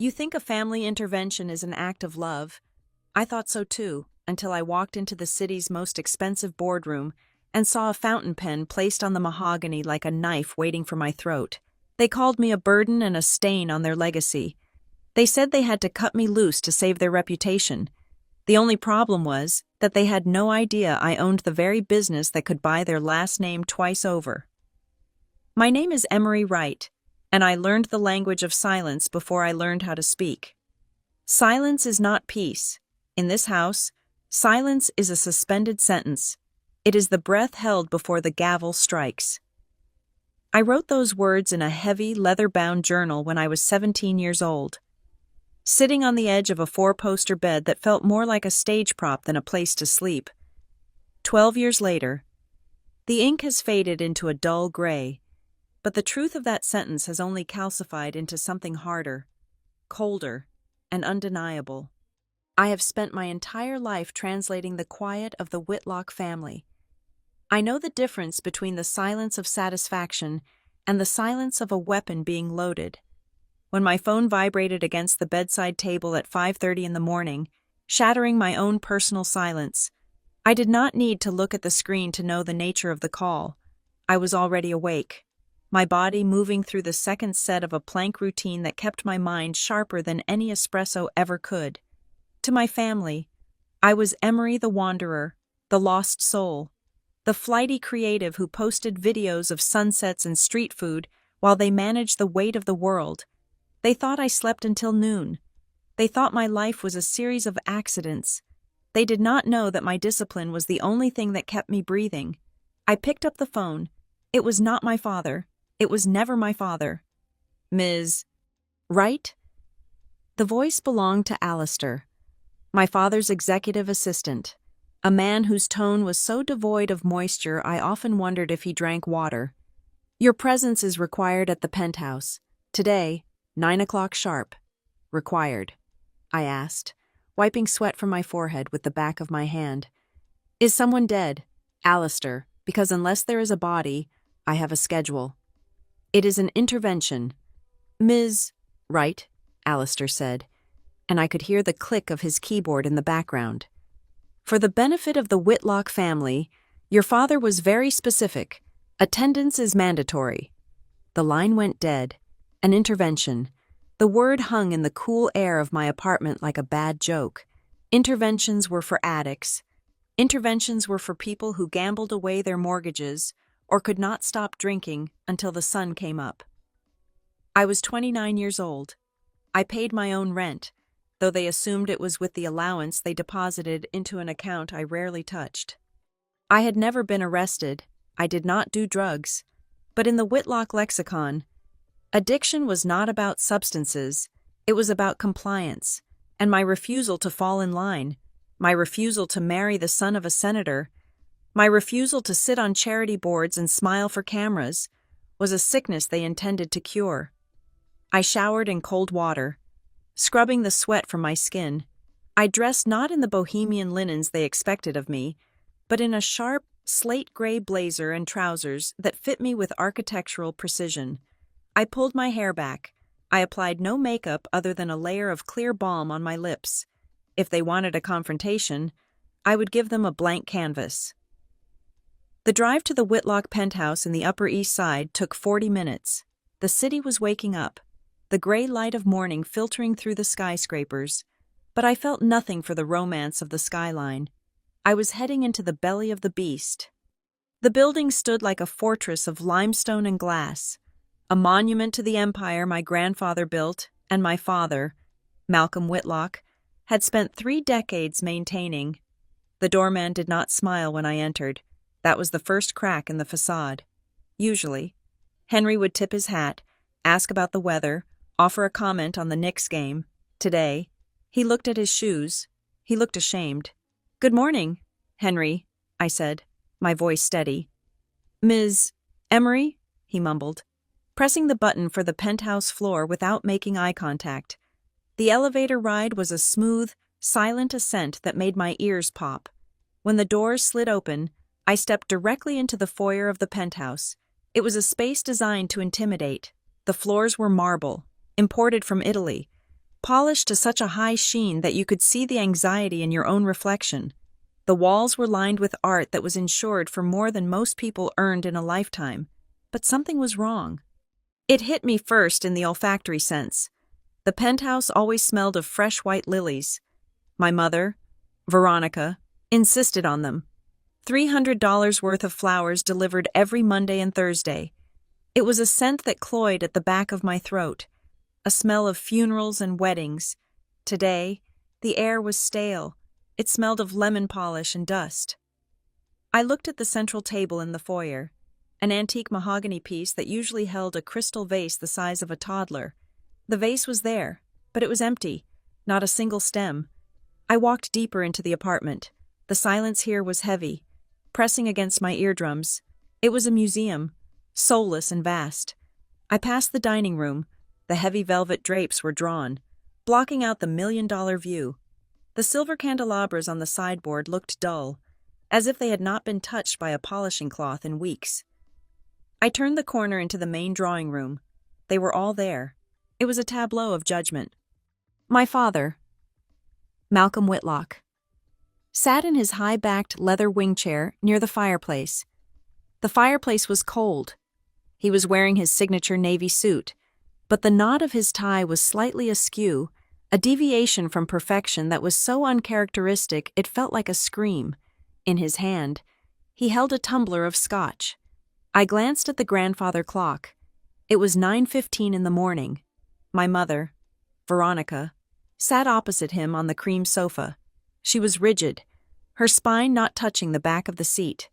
You think a family intervention is an act of love. I thought so too, until I walked into the city's most expensive boardroom and saw a fountain pen placed on the mahogany like a knife waiting for my throat. They called me a burden and a stain on their legacy. They said they had to cut me loose to save their reputation. The only problem was that they had no idea I owned the very business that could buy their last name twice over. My name is Emery Wright, and I learned the language of silence before I learned how to speak. Silence is not peace. In this house, silence is a suspended sentence. It is the breath held before the gavel strikes. I wrote those words in a heavy, leather-bound journal when I was 17 years old, sitting on the edge of a four-poster bed that felt more like a stage prop than a place to sleep. 12 years later, the ink has faded into a dull gray, but the truth of that sentence has only calcified into something harder, colder, and undeniable. I have spent my entire life translating the quiet of the Whitlock family. I know the difference between the silence of satisfaction and the silence of a weapon being loaded. When my phone vibrated against the bedside table at 5:30 in the morning, shattering my own personal silence, I did not need to look at the screen to know the nature of the call. I was already awake, my body moving through the second set of a plank routine that kept my mind sharper than any espresso ever could. To my family, I was Emery the Wanderer, the lost soul, the flighty creative who posted videos of sunsets and street food while they managed the weight of the world. They thought I slept until noon. They thought my life was a series of accidents. They did not know that my discipline was the only thing that kept me breathing. I picked up the phone. It was not my father. It was never my father. Ms. Wright? The voice belonged to Alistair, my father's executive assistant, a man whose tone was so devoid of moisture I often wondered if he drank water. Your presence is required at the penthouse. Today, 9 o'clock sharp. Required, I asked, wiping sweat from my forehead with the back of my hand. Is someone dead? Alistair, because unless there is a body, I have a schedule. It is an intervention. Ms. Wright, Alistair said, and I could hear the click of his keyboard in the background. For the benefit of the Whitlock family, your father was very specific. Attendance is mandatory. The line went dead. An intervention. The word hung in the cool air of my apartment like a bad joke. Interventions were for addicts. Interventions were for people who gambled away their mortgages or could not stop drinking until the sun came up. I was 29 years old. I paid my own rent, though they assumed it was with the allowance they deposited into an account I rarely touched. I had never been arrested. I did not do drugs. But in the Whitlock lexicon, addiction was not about substances. It was about compliance, and my refusal to fall in line, my refusal to marry the son of a senator, my refusal to sit on charity boards and smile for cameras, was a sickness they intended to cure. I showered in cold water, scrubbing the sweat from my skin. I dressed not in the bohemian linens they expected of me, but in a sharp, slate-gray blazer and trousers that fit me with architectural precision. I pulled my hair back. I applied no makeup other than a layer of clear balm on my lips. If they wanted a confrontation, I would give them a blank canvas. The drive to the Whitlock penthouse in the Upper East Side took 40 minutes. The city was waking up, the gray light of morning filtering through the skyscrapers, but I felt nothing for the romance of the skyline. I was heading into the belly of the beast. The building stood like a fortress of limestone and glass, a monument to the empire my grandfather built and my father, Malcolm Whitlock, had spent 3 decades maintaining. The doorman did not smile when I entered. That was the first crack in the facade. Usually, Henry would tip his hat, ask about the weather, offer a comment on the Knicks game. Today, he looked at his shoes. He looked ashamed. "Good morning, Henry," I said, my voice steady. "Ms. Emery?" he mumbled, pressing the button for the penthouse floor without making eye contact. The elevator ride was a smooth, silent ascent that made my ears pop. When the doors slid open, I stepped directly into the foyer of the penthouse. It was a space designed to intimidate. The floors were marble, imported from Italy. polished to such a high sheen that you could see the anxiety in your own reflection. The walls were lined with art that was insured for more than most people earned in a lifetime, but something was wrong. It hit me first in the olfactory sense. The penthouse always smelled of fresh white lilies. My mother, Veronica, insisted on them. $300 worth of flowers delivered every Monday and Thursday. It was a scent that cloyed at the back of my throat, a smell of funerals and weddings. Today, the air was stale. It smelled of lemon polish and dust. I looked at the central table in the foyer, an antique mahogany piece that usually held a crystal vase the size of a toddler. The vase was there, but it was empty, not a single stem. I walked deeper into the apartment. The silence here was heavy, pressing against my eardrums. It was a museum, soulless and vast. I passed the dining room. The heavy velvet drapes were drawn, blocking out the million-dollar view. The silver candelabras on the sideboard looked dull, as if they had not been touched by a polishing cloth in weeks. I turned the corner into the main drawing room. They were all there. It was a tableau of judgment. My father, Malcolm Whitlock, sat in his high-backed leather wing chair near the fireplace. The fireplace was cold. He was wearing his signature navy suit, but the knot of his tie was slightly askew, a deviation from perfection that was so uncharacteristic it felt like a scream. In his hand, he held a tumbler of scotch. I glanced at the grandfather clock. It was 9:15 in the morning. My mother, Veronica, sat opposite him on the cream sofa. She was rigid, her spine not touching the back of the seat.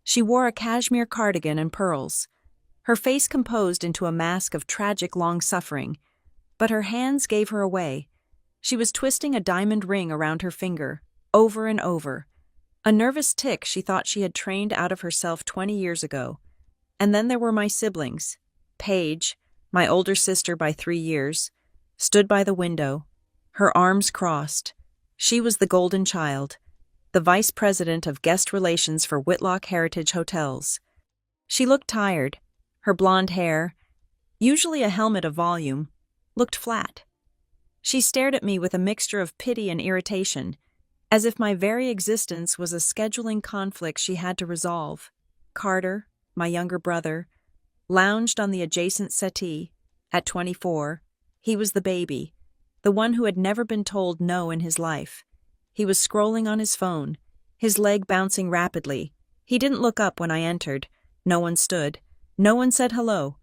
She wore a cashmere cardigan and pearls, her face composed into a mask of tragic long-suffering, but her hands gave her away. She was twisting a diamond ring around her finger, over and over. A nervous tick she thought she had trained out of herself 20 years ago. And then there were my siblings. Paige, my older sister by 3 years, stood by the window, her arms crossed. She was the golden child, the vice president of guest relations for Whitlock Heritage Hotels. She looked tired. Her blonde hair, usually a helmet of volume, looked flat. She stared at me with a mixture of pity and irritation, as if my very existence was a scheduling conflict she had to resolve. Carter, my younger brother, lounged on the adjacent settee. At 24, he was the baby, the one who had never been told no in his life. He was scrolling on his phone, his leg bouncing rapidly. He didn't look up when I entered. No one stood. No one said hello.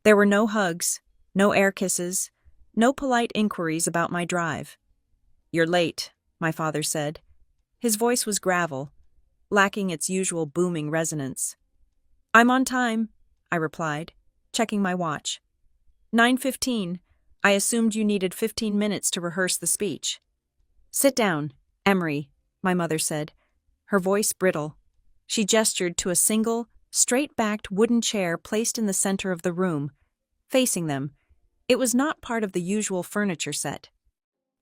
There were no hugs, no air kisses, no polite inquiries about my drive. "You're late," my father said. His voice was gravel, lacking its usual booming resonance. "I'm on time," I replied, checking my watch. 9:15. I assumed you needed 15 minutes to rehearse the speech. "Sit down, Emery," my mother said, her voice brittle. She gestured to a single, straight-backed wooden chair placed in the center of the room, facing them. It was not part of the usual furniture set.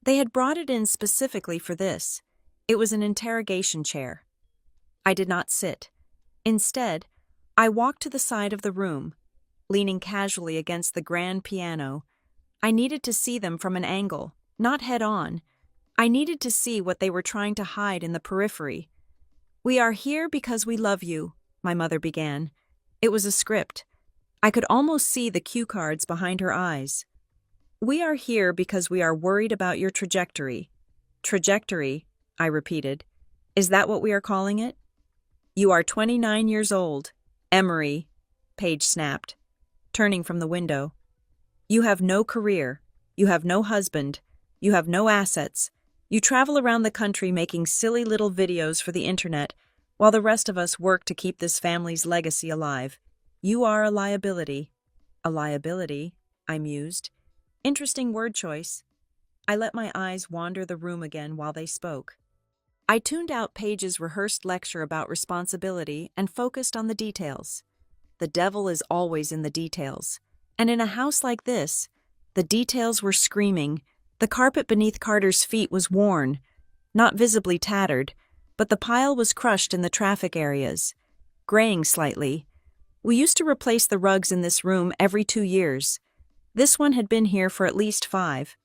They had brought it in specifically for this. It was an interrogation chair. I did not sit. Instead, I walked to the side of the room, leaning casually against the grand piano. I needed to see them from an angle, not head-on. I needed to see what they were trying to hide in the periphery. "We are here because we love you," my mother began. It was a script. I could almost see the cue cards behind her eyes. "We are here because we are worried about your trajectory." "Trajectory," I repeated. "Is that what we are calling it?" "You are 29 years old, Emery," Paige snapped, turning from the window. "You have no career. You have no husband. You have no assets. You travel around the country making silly little videos for the internet, while the rest of us work to keep this family's legacy alive. You are a liability." "A liability," I mused. Interesting word choice. I let my eyes wander the room again while they spoke. I tuned out Paige's rehearsed lecture about responsibility and focused on the details. The devil is always in the details. And in a house like this, the details were screaming. The carpet beneath Carter's feet was worn, not visibly tattered, but the pile was crushed in the traffic areas, graying slightly. We used to replace the rugs in this room every 2 years. This one had been here for at least 5.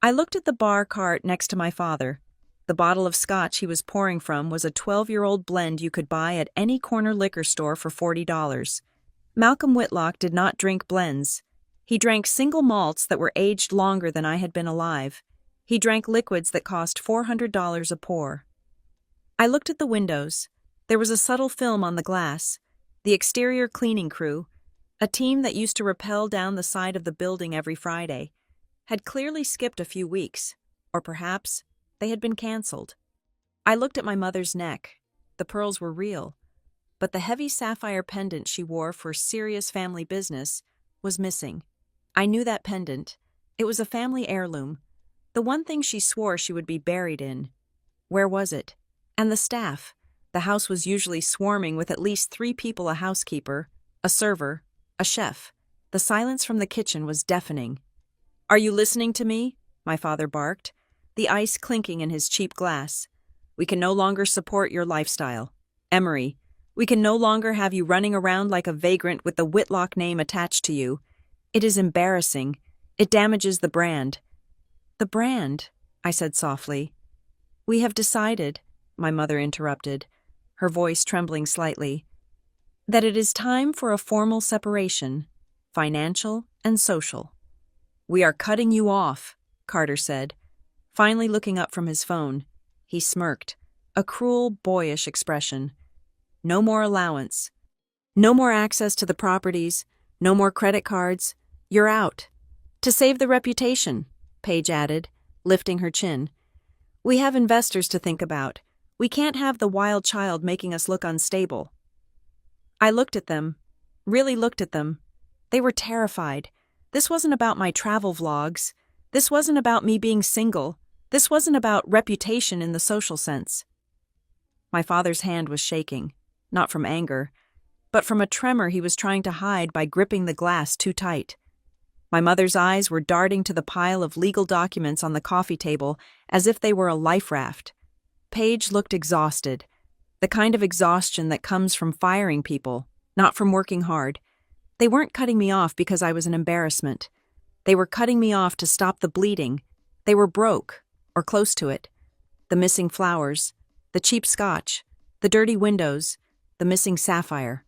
I looked at the bar cart next to my father. The bottle of scotch he was pouring from was a 12-year-old blend you could buy at any corner liquor store for $40. Malcolm Whitlock did not drink blends. He drank single malts that were aged longer than I had been alive. He drank liquids that cost $400 a pour. I looked at the windows. There was a subtle film on the glass. The exterior cleaning crew, a team that used to rappel down the side of the building every Friday, had clearly skipped a few weeks, or perhaps they had been canceled. I looked at my mother's neck. The pearls were real, but the heavy sapphire pendant she wore for serious family business was missing. I knew that pendant. It was a family heirloom, the one thing she swore she would be buried in. Where was it? And the staff. The house was usually swarming with at least 3 people: a housekeeper, a server, a chef. The silence from the kitchen was deafening. "Are you listening to me?" my father barked, the ice clinking in his cheap glass. "We can no longer support your lifestyle. Emery, we can no longer have you running around like a vagrant with the Whitlock name attached to you. It is embarrassing. It damages the brand." "The brand," I said softly. "We have decided," my mother interrupted, her voice trembling slightly, "that it is time for a formal separation, financial and social." "We are cutting you off," Carter said, finally looking up from his phone. He smirked, a cruel, boyish expression. "No more allowance. No more access to the properties. No more credit cards. You're out." "To save the reputation," Paige added, lifting her chin. "We have investors to think about. We can't have the wild child making us look unstable." I looked at them, really looked at them. They were terrified. This wasn't about my travel vlogs. This wasn't about me being single. This wasn't about reputation in the social sense. My father's hand was shaking, not from anger, but from a tremor he was trying to hide by gripping the glass too tight. My mother's eyes were darting to the pile of legal documents on the coffee table as if they were a life raft. Paige looked exhausted, the kind of exhaustion that comes from firing people, not from working hard. They weren't cutting me off because I was an embarrassment. They were cutting me off to stop the bleeding. They were broke, or close to it. The missing flowers, the cheap scotch, the dirty windows, the missing sapphire.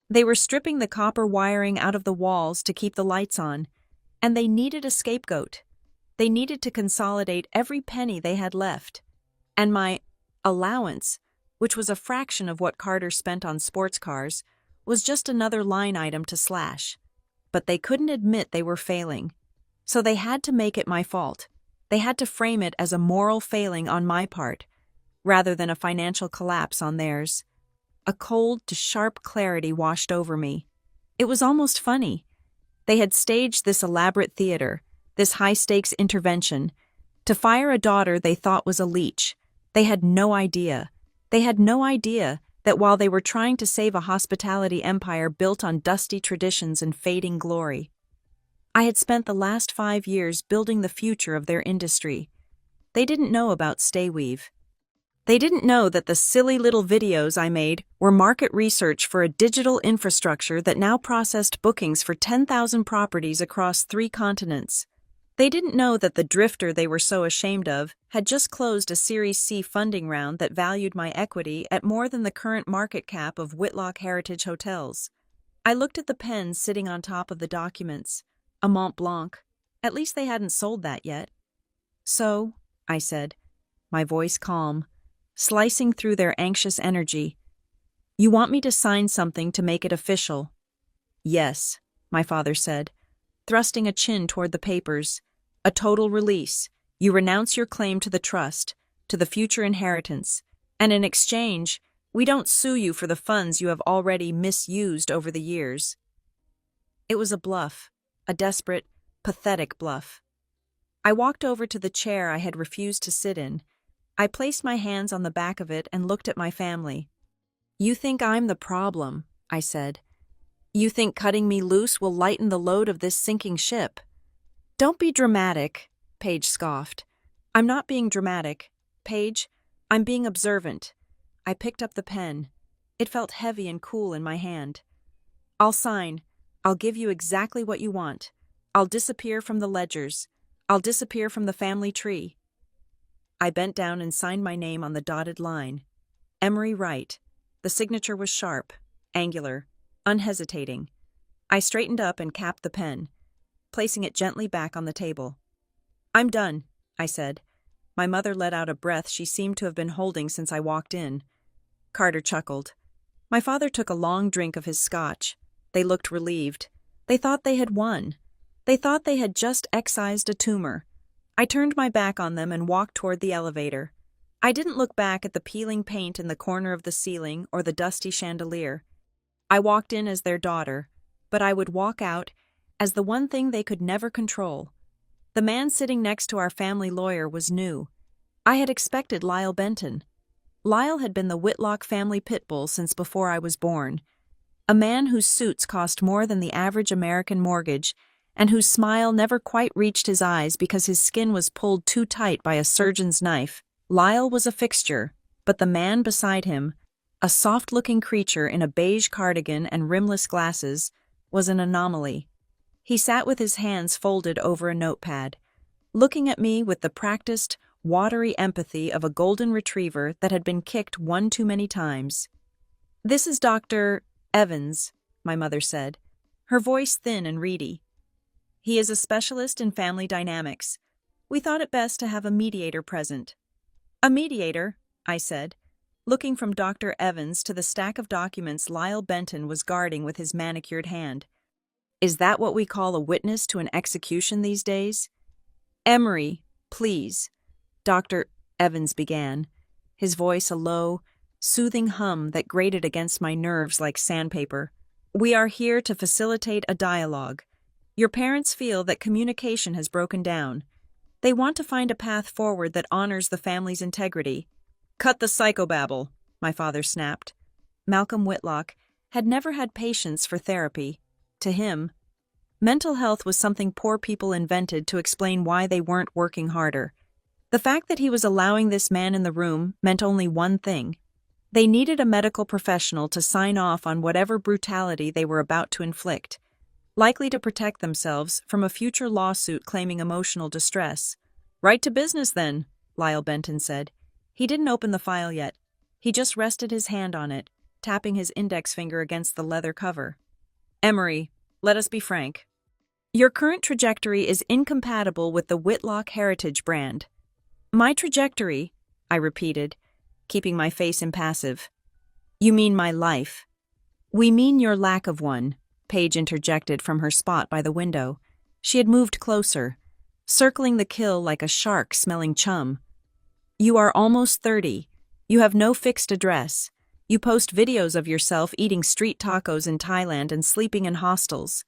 They were stripping the copper wiring out of the walls to keep the lights on, and they needed a scapegoat. They needed to consolidate every penny they had left. And my allowance, which was a fraction of what Carter spent on sports cars, was just another line item to slash. But they couldn't admit they were failing. So they had to make it my fault. They had to frame it as a moral failing on my part, rather than a financial collapse on theirs. A cold to sharp clarity washed over me. It was almost funny. They had staged this elaborate theater, this high-stakes intervention, to fire a daughter they thought was a leech. They had no idea. They had no idea that while they were trying to save a hospitality empire built on dusty traditions and fading glory, I had spent the last 5 years building the future of their industry. They didn't know about Stayweave. They didn't know that the silly little videos I made were market research for a digital infrastructure that now processed bookings for 10,000 properties across 3 continents. They didn't know that the drifter they were so ashamed of had just closed a Series C funding round that valued my equity at more than the current market cap of Whitlock Heritage Hotels. I looked at the pens sitting on top of the documents, a Mont Blanc. At least they hadn't sold that yet. "So," I said, my voice calm, slicing through their anxious energy, "you want me to sign something to make it official?" "Yes," my father said, thrusting a chin toward the papers. "A total release. You renounce your claim to the trust, to the future inheritance, and in exchange, we don't sue you for the funds you have already misused over the years." It was a bluff, a desperate, pathetic bluff. I walked over to the chair I had refused to sit in. I placed my hands on the back of it and looked at my family. "You think I'm the problem," I said. "You think cutting me loose will lighten the load of this sinking ship." "Don't be dramatic," Paige scoffed. "I'm not being dramatic, Paige. I'm being observant." I picked up the pen. It felt heavy and cool in my hand. "I'll sign. I'll give you exactly what you want. I'll disappear from the ledgers. I'll disappear from the family tree. I bent down and signed my name on the dotted line. Emery Wright. The signature was sharp, angular, unhesitating. I straightened up and capped the pen, placing it gently back on the table. I'm done, I said. My mother let out a breath she seemed to have been holding since I walked in. Carter chuckled. My father took a long drink of his scotch. They looked relieved. They thought they had won. They thought they had just excised a tumor. I turned my back on them and walked toward the elevator. I didn't look back at the peeling paint in the corner of the ceiling or the dusty chandelier. I walked in as their daughter, but I would walk out as the one thing they could never control. The man sitting next to our family lawyer was new. I had expected Lyle Benton. Lyle had been the Whitlock family pit bull since before I was born. A man whose suits cost more than the average American mortgage, and whose smile never quite reached his eyes because his skin was pulled too tight by a surgeon's knife. Lyle was a fixture, but the man beside him, a soft-looking creature in a beige cardigan and rimless glasses, was an anomaly. He sat with his hands folded over a notepad, looking at me with the practiced, watery empathy of a golden retriever that had been kicked one too many times. "This is Dr. Evans," my mother said, her voice thin and reedy. "He is a specialist in family dynamics. We thought it best to have a mediator present." "A mediator?" I said, looking from Dr. Evans to the stack of documents Lyle Benton was guarding with his manicured hand. "Is that what we call a witness to an execution these days?" "Emery, please," Dr. Evans began, his voice a low, soothing hum that grated against my nerves like sandpaper. "We are here to facilitate a dialogue. Your parents feel that communication has broken down. They want to find a path forward that honors the family's integrity." "Cut the psychobabble," my father snapped. Malcolm Whitlock had never had patience for therapy. To him, mental health was something poor people invented to explain why they weren't working harder. The fact that he was allowing this man in the room meant only one thing. They needed a medical professional to sign off on whatever brutality they were about to inflict, likely to protect themselves from a future lawsuit claiming emotional distress. "Right to business, then," Lyle Benton said. He didn't open the file yet. He just rested his hand on it, tapping his index finger against the leather cover. "Emery, let us be frank. Your current trajectory is incompatible with the Whitlock heritage brand." "My trajectory," I repeated, keeping my face impassive. "You mean my life." "We mean your lack of one," Paige interjected from her spot by the window. She had moved closer, circling the kill like a shark smelling chum. "You are almost 30. You have no fixed address. You post videos of yourself eating street tacos in Thailand and sleeping in hostels.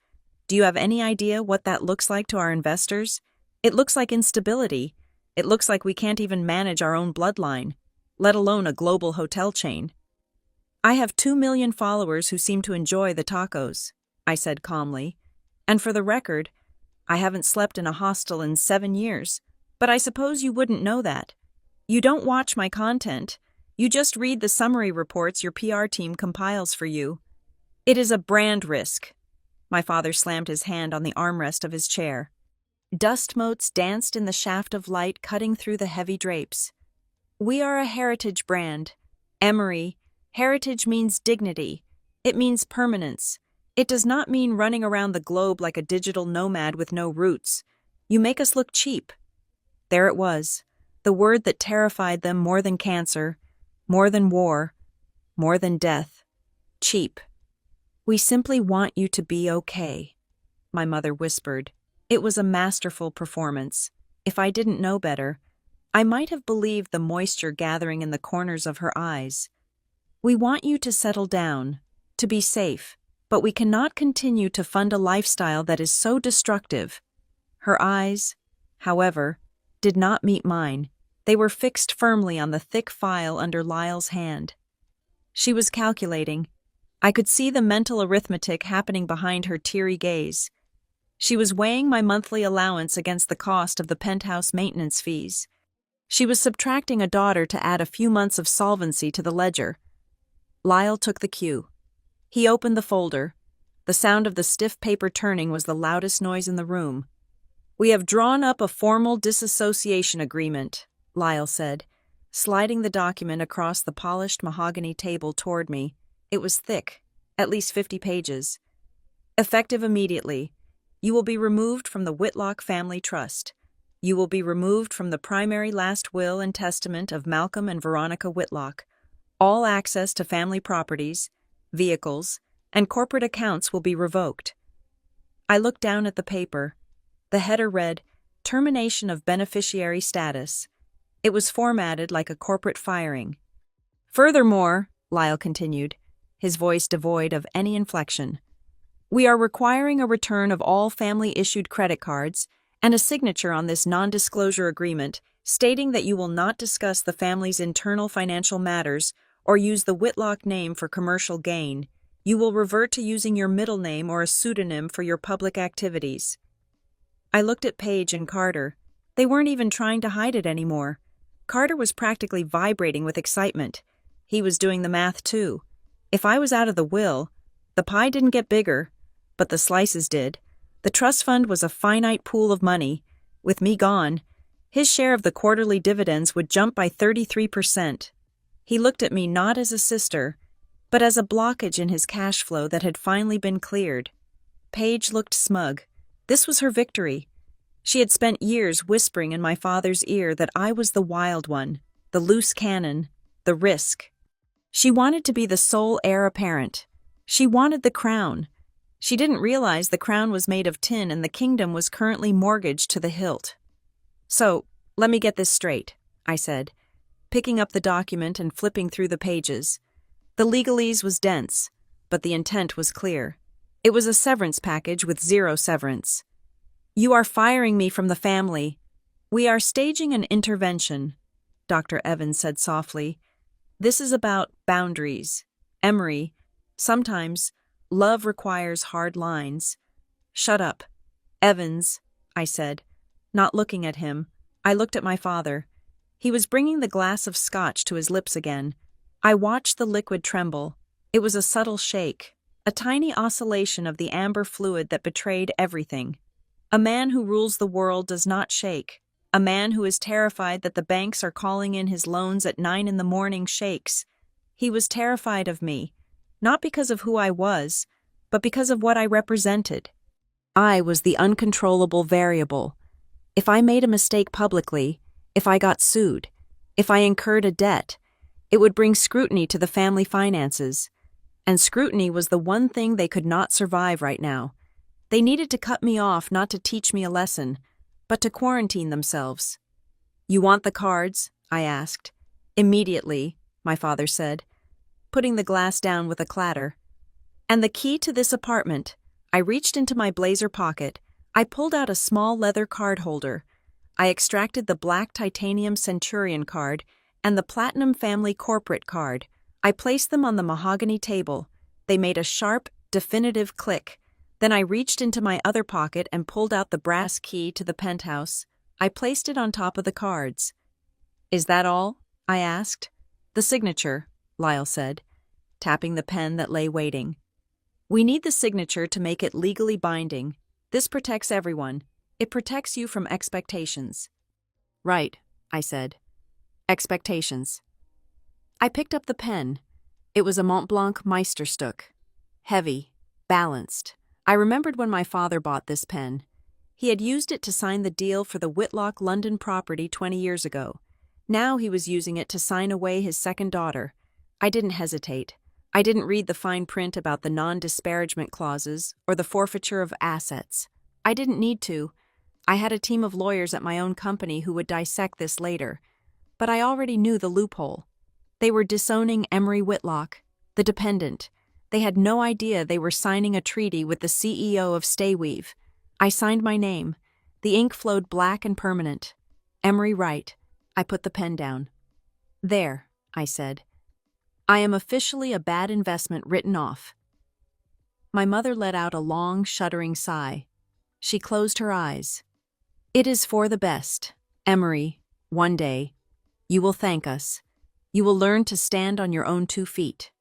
Do you have any idea what that looks like to our investors? It looks like instability. It looks like we can't even manage our own bloodline, let alone a global hotel chain." "I have 2 million followers who seem to enjoy the tacos," I said calmly. "And for the record, I haven't slept in a hostel in 7 years, but I suppose you wouldn't know that. You don't watch my content. You just read the summary reports your PR team compiles for you. It is a brand risk." My father slammed his hand on the armrest of his chair. Dust motes danced in the shaft of light cutting through the heavy drapes. "We are a heritage brand. Emery, heritage means dignity. It means permanence. It does not mean running around the globe like a digital nomad with no roots. You make us look cheap." There it was, the word that terrified them more than cancer, more than war, more than death. Cheap. "We simply want you to be okay," my mother whispered. It was a masterful performance. If I didn't know better, I might have believed the moisture gathering in the corners of her eyes. "We want you to settle down, to be safe, but we cannot continue to fund a lifestyle that is so destructive." Her eyes, however, did not meet mine. They were fixed firmly on the thick file under Lyle's hand. She was calculating. I could see the mental arithmetic happening behind her teary gaze. She was weighing my monthly allowance against the cost of the penthouse maintenance fees. She was subtracting a daughter to add a few months of solvency to the ledger. Lyle took the cue. He opened the folder. The sound of the stiff paper turning was the loudest noise in the room. We have drawn up a formal disassociation agreement, Lyle said, sliding the document across the polished mahogany table toward me. It was thick, at least 50 pages. Effective immediately. You will be removed from the Whitlock Family Trust. You will be removed from the primary last will and testament of Malcolm and Veronica Whitlock. All access to family properties, vehicles, and corporate accounts will be revoked. I looked down at the paper. The header read, Termination of Beneficiary Status. It was formatted like a corporate firing. Furthermore, Lyle continued, his voice devoid of any inflection, we are requiring a return of all family-issued credit cards and a signature on this non-disclosure agreement stating that you will not discuss the family's internal financial matters or use the Whitlock name for commercial gain. You will revert to using your middle name or a pseudonym for your public activities. I looked at Paige and Carter. They weren't even trying to hide it anymore. Carter was practically vibrating with excitement. He was doing the math too. If I was out of the will, the pie didn't get bigger, but the slices did. The trust fund was a finite pool of money. With me gone, his share of the quarterly dividends would jump by 33%. He looked at me not as a sister, but as a blockage in his cash flow that had finally been cleared. Paige looked smug. This was her victory. She had spent years whispering in my father's ear that I was the wild one, the loose cannon, the risk. She wanted to be the sole heir apparent. She wanted the crown. She didn't realize the crown was made of tin and the kingdom was currently mortgaged to the hilt. So, let me get this straight, I said, picking up the document and flipping through the pages. The legalese was dense, but the intent was clear. It was a severance package with zero severance. You are firing me from the family. We are staging an intervention, Dr. Evans said softly. This is about boundaries. Emery, sometimes, love requires hard lines. Shut up. Evans, I said, not looking at him. I looked at my father. He was bringing the glass of scotch to his lips again. I watched the liquid tremble. It was a subtle shake, a tiny oscillation of the amber fluid that betrayed everything. A man who rules the world does not shake. A man who is terrified that the banks are calling in his loans at 9 a.m. shakes. He was terrified of me, not because of who I was, but because of what I represented. I was the uncontrollable variable. If I made a mistake publicly, if I got sued, if I incurred a debt, it would bring scrutiny to the family finances. And scrutiny was the one thing they could not survive right now. They needed to cut me off not to teach me a lesson, but to quarantine themselves. You want the cards? I asked. Immediately, my father said, putting the glass down with a clatter. And the key to this apartment. I reached into my blazer pocket. I pulled out a small leather card holder. I extracted the black titanium Centurion card and the platinum family corporate card. I placed them on the mahogany table. They made a sharp, definitive click. Then I reached into my other pocket and pulled out the brass key to the penthouse. I placed it on top of the cards. Is that all? I asked. The signature, Lyle said, tapping the pen that lay waiting. We need the signature to make it legally binding. This protects everyone. It protects you from expectations. Right, I said. Expectations. I picked up the pen. It was a Mont Blanc Meisterstück. Heavy, balanced. I remembered when my father bought this pen. He had used it to sign the deal for the Whitlock London property 20 years ago. Now he was using it to sign away his second daughter. I didn't hesitate. I didn't read the fine print about the non-disparagement clauses or the forfeiture of assets. I didn't need to. I had a team of lawyers at my own company who would dissect this later. But I already knew the loophole. They were disowning Emery Whitlock, the dependent. They had no idea they were signing a treaty with the CEO of Stayweave. I signed my name. The ink flowed black and permanent. Emery Wright. I put the pen down. There, I said. I am officially a bad investment written off. My mother let out a long, shuddering sigh. She closed her eyes. It is for the best. Emery, one day, you will thank us. You will learn to stand on your own 2 feet.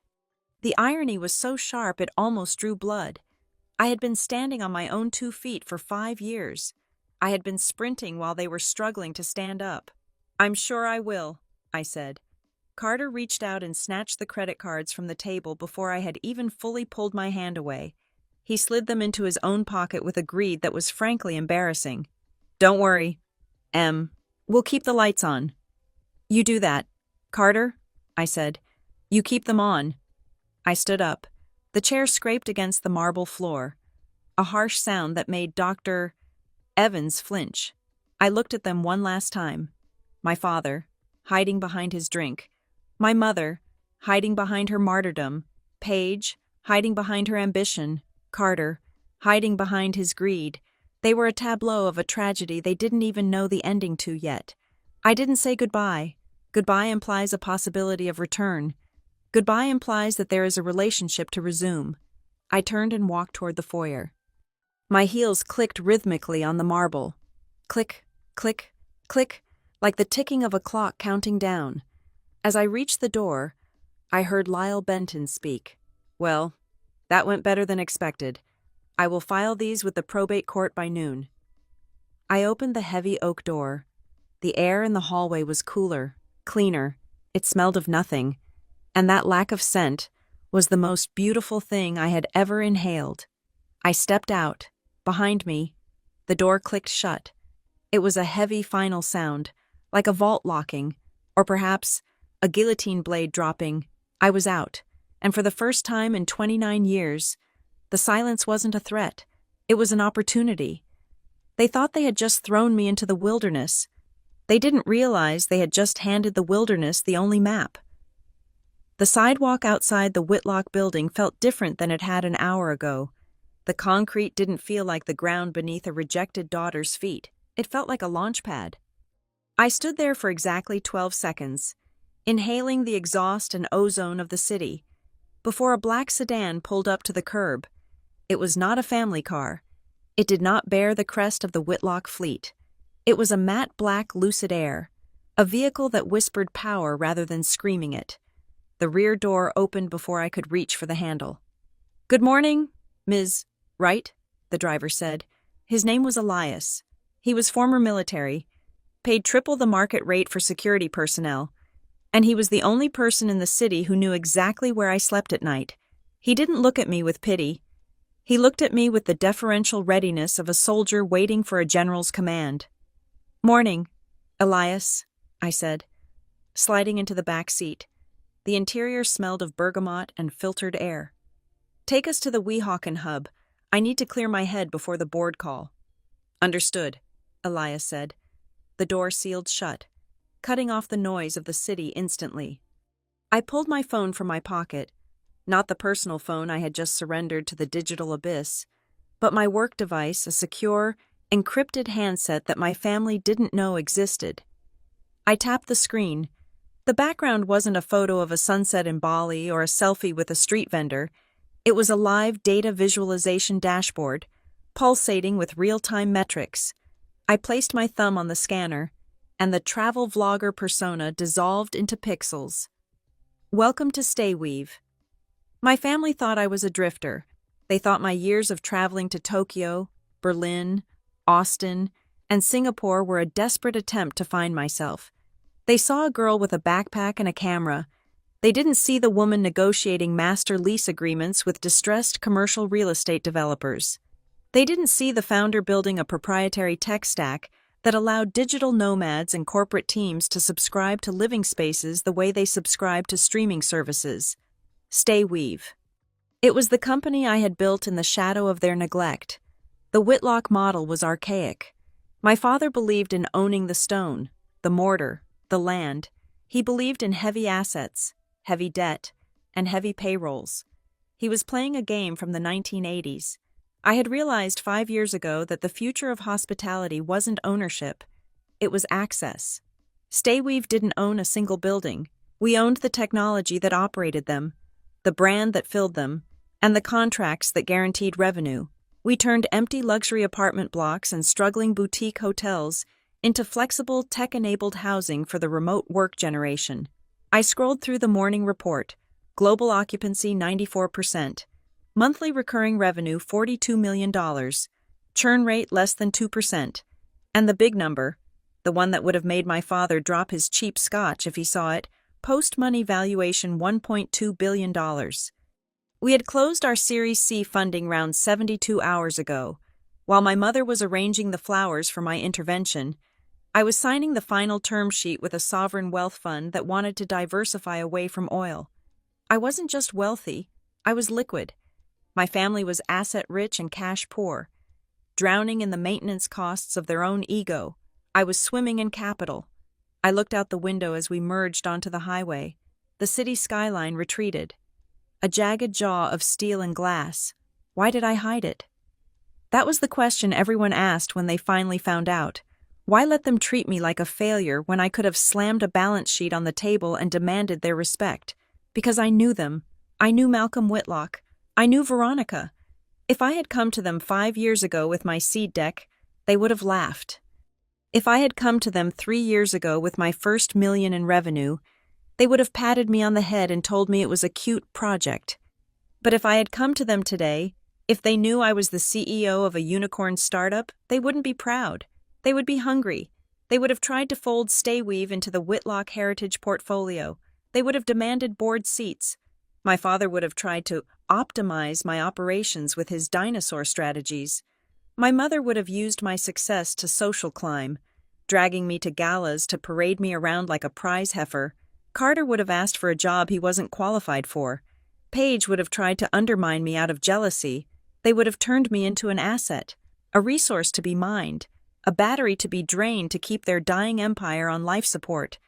The irony was so sharp it almost drew blood. I had been standing on my own 2 feet for 5 years. I had been sprinting while they were struggling to stand up. "I'm sure I will," I said. Carter reached out and snatched the credit cards from the table before I had even fully pulled my hand away. He slid them into his own pocket with a greed that was frankly embarrassing. "Don't worry, Em. We'll keep the lights on." "You do that, Carter," I said. "You keep them on." I stood up. The chair scraped against the marble floor, a harsh sound that made Dr. Evans flinch. I looked at them one last time. My father, hiding behind his drink. My mother, hiding behind her martyrdom. Paige, hiding behind her ambition. Carter, hiding behind his greed. They were a tableau of a tragedy they didn't even know the ending to yet. I didn't say goodbye. Goodbye implies a possibility of return. Goodbye implies that there is a relationship to resume. I turned and walked toward the foyer. My heels clicked rhythmically on the marble. Click, click, click, like the ticking of a clock counting down. As I reached the door, I heard Lyle Benton speak. "Well, that went better than expected. I will file these with the probate court by noon." I opened the heavy oak door. The air in the hallway was cooler, cleaner. It smelled of nothing. And that lack of scent was the most beautiful thing I had ever inhaled. I stepped out. Behind me, the door clicked shut. It was a heavy final sound, like a vault locking, or perhaps a guillotine blade dropping. I was out, and for the first time in 29 years, the silence wasn't a threat. It was an opportunity. They thought they had just thrown me into the wilderness. They didn't realize they had just handed the wilderness the only map. The sidewalk outside the Whitlock building felt different than it had an hour ago. The concrete didn't feel like the ground beneath a rejected daughter's feet. It felt like a launch pad. I stood there for exactly 12 seconds, inhaling the exhaust and ozone of the city, before a black sedan pulled up to the curb. It was not a family car. It did not bear the crest of the Whitlock fleet. It was a matte black Lucid Air, a vehicle that whispered power rather than screaming it. The rear door opened before I could reach for the handle. "Good morning, Ms. Wright," the driver said. His name was Elias. He was former military, paid triple the market rate for security personnel, and he was the only person in the city who knew exactly where I slept at night. He didn't look at me with pity. He looked at me with the deferential readiness of a soldier waiting for a general's command. "Morning, Elias," I said, sliding into the back seat. The interior smelled of bergamot and filtered air. "Take us to the Weehawken hub. I need to clear my head before the board call." "Understood," Elias said. The door sealed shut, cutting off the noise of the city instantly. I pulled my phone from my pocket, not the personal phone I had just surrendered to the digital abyss, but my work device, a secure, encrypted handset that my family didn't know existed. I tapped the screen. The background wasn't a photo of a sunset in Bali or a selfie with a street vendor. It was a live data visualization dashboard, pulsating with real-time metrics. I placed my thumb on the scanner, and the travel vlogger persona dissolved into pixels. "Welcome to Stayweave." My family thought I was a drifter. They thought my years of traveling to Tokyo, Berlin, Austin, and Singapore were a desperate attempt to find myself. They saw a girl with a backpack and a camera. They didn't see the woman negotiating master lease agreements with distressed commercial real estate developers. They didn't see the founder building a proprietary tech stack that allowed digital nomads and corporate teams to subscribe to living spaces the way they subscribe to streaming services. Stayweave. It was the company I had built in the shadow of their neglect. The Whitlock model was archaic. My father believed in owning the stone, the mortar, the land. He believed in heavy assets, heavy debt, and heavy payrolls. He was playing a game from the 1980s. I had realized 5 years ago that the future of hospitality wasn't ownership, it was access. Stayweave didn't own a single building. We owned the technology that operated them, the brand that filled them, and the contracts that guaranteed revenue. We turned empty luxury apartment blocks and struggling boutique hotels into flexible, tech-enabled housing for the remote work generation. I scrolled through the morning report. Global occupancy 94%. Monthly recurring revenue $42 million. Churn rate less than 2%. And the big number, the one that would have made my father drop his cheap scotch if he saw it, post-money valuation $1.2 billion. We had closed our Series C funding round 72 hours ago. While my mother was arranging the flowers for my intervention, I was signing the final term sheet with a sovereign wealth fund that wanted to diversify away from oil. I wasn't just wealthy, I was liquid. My family was asset-rich and cash-poor. Drowning in the maintenance costs of their own ego, I was swimming in capital. I looked out the window as we merged onto the highway. The city skyline retreated. A jagged jaw of steel and glass. Why did I hide it? That was the question everyone asked when they finally found out. Why let them treat me like a failure when I could have slammed a balance sheet on the table and demanded their respect? Because I knew them. I knew Malcolm Whitlock. I knew Veronica. If I had come to them 5 years ago with my seed deck, they would have laughed. If I had come to them 3 years ago with my first $1 million in revenue, they would have patted me on the head and told me it was a cute project. But if I had come to them today, if they knew I was the CEO of a unicorn startup, they wouldn't be proud. They would be hungry. They would have tried to fold Stayweave into the Whitlock Heritage portfolio. They would have demanded board seats. My father would have tried to optimize my operations with his dinosaur strategies. My mother would have used my success to social climb, dragging me to galas to parade me around like a prize heifer. Carter would have asked for a job he wasn't qualified for. Paige would have tried to undermine me out of jealousy. They would have turned me into an asset, a resource to be mined, a battery to be drained to keep their dying empire on life support.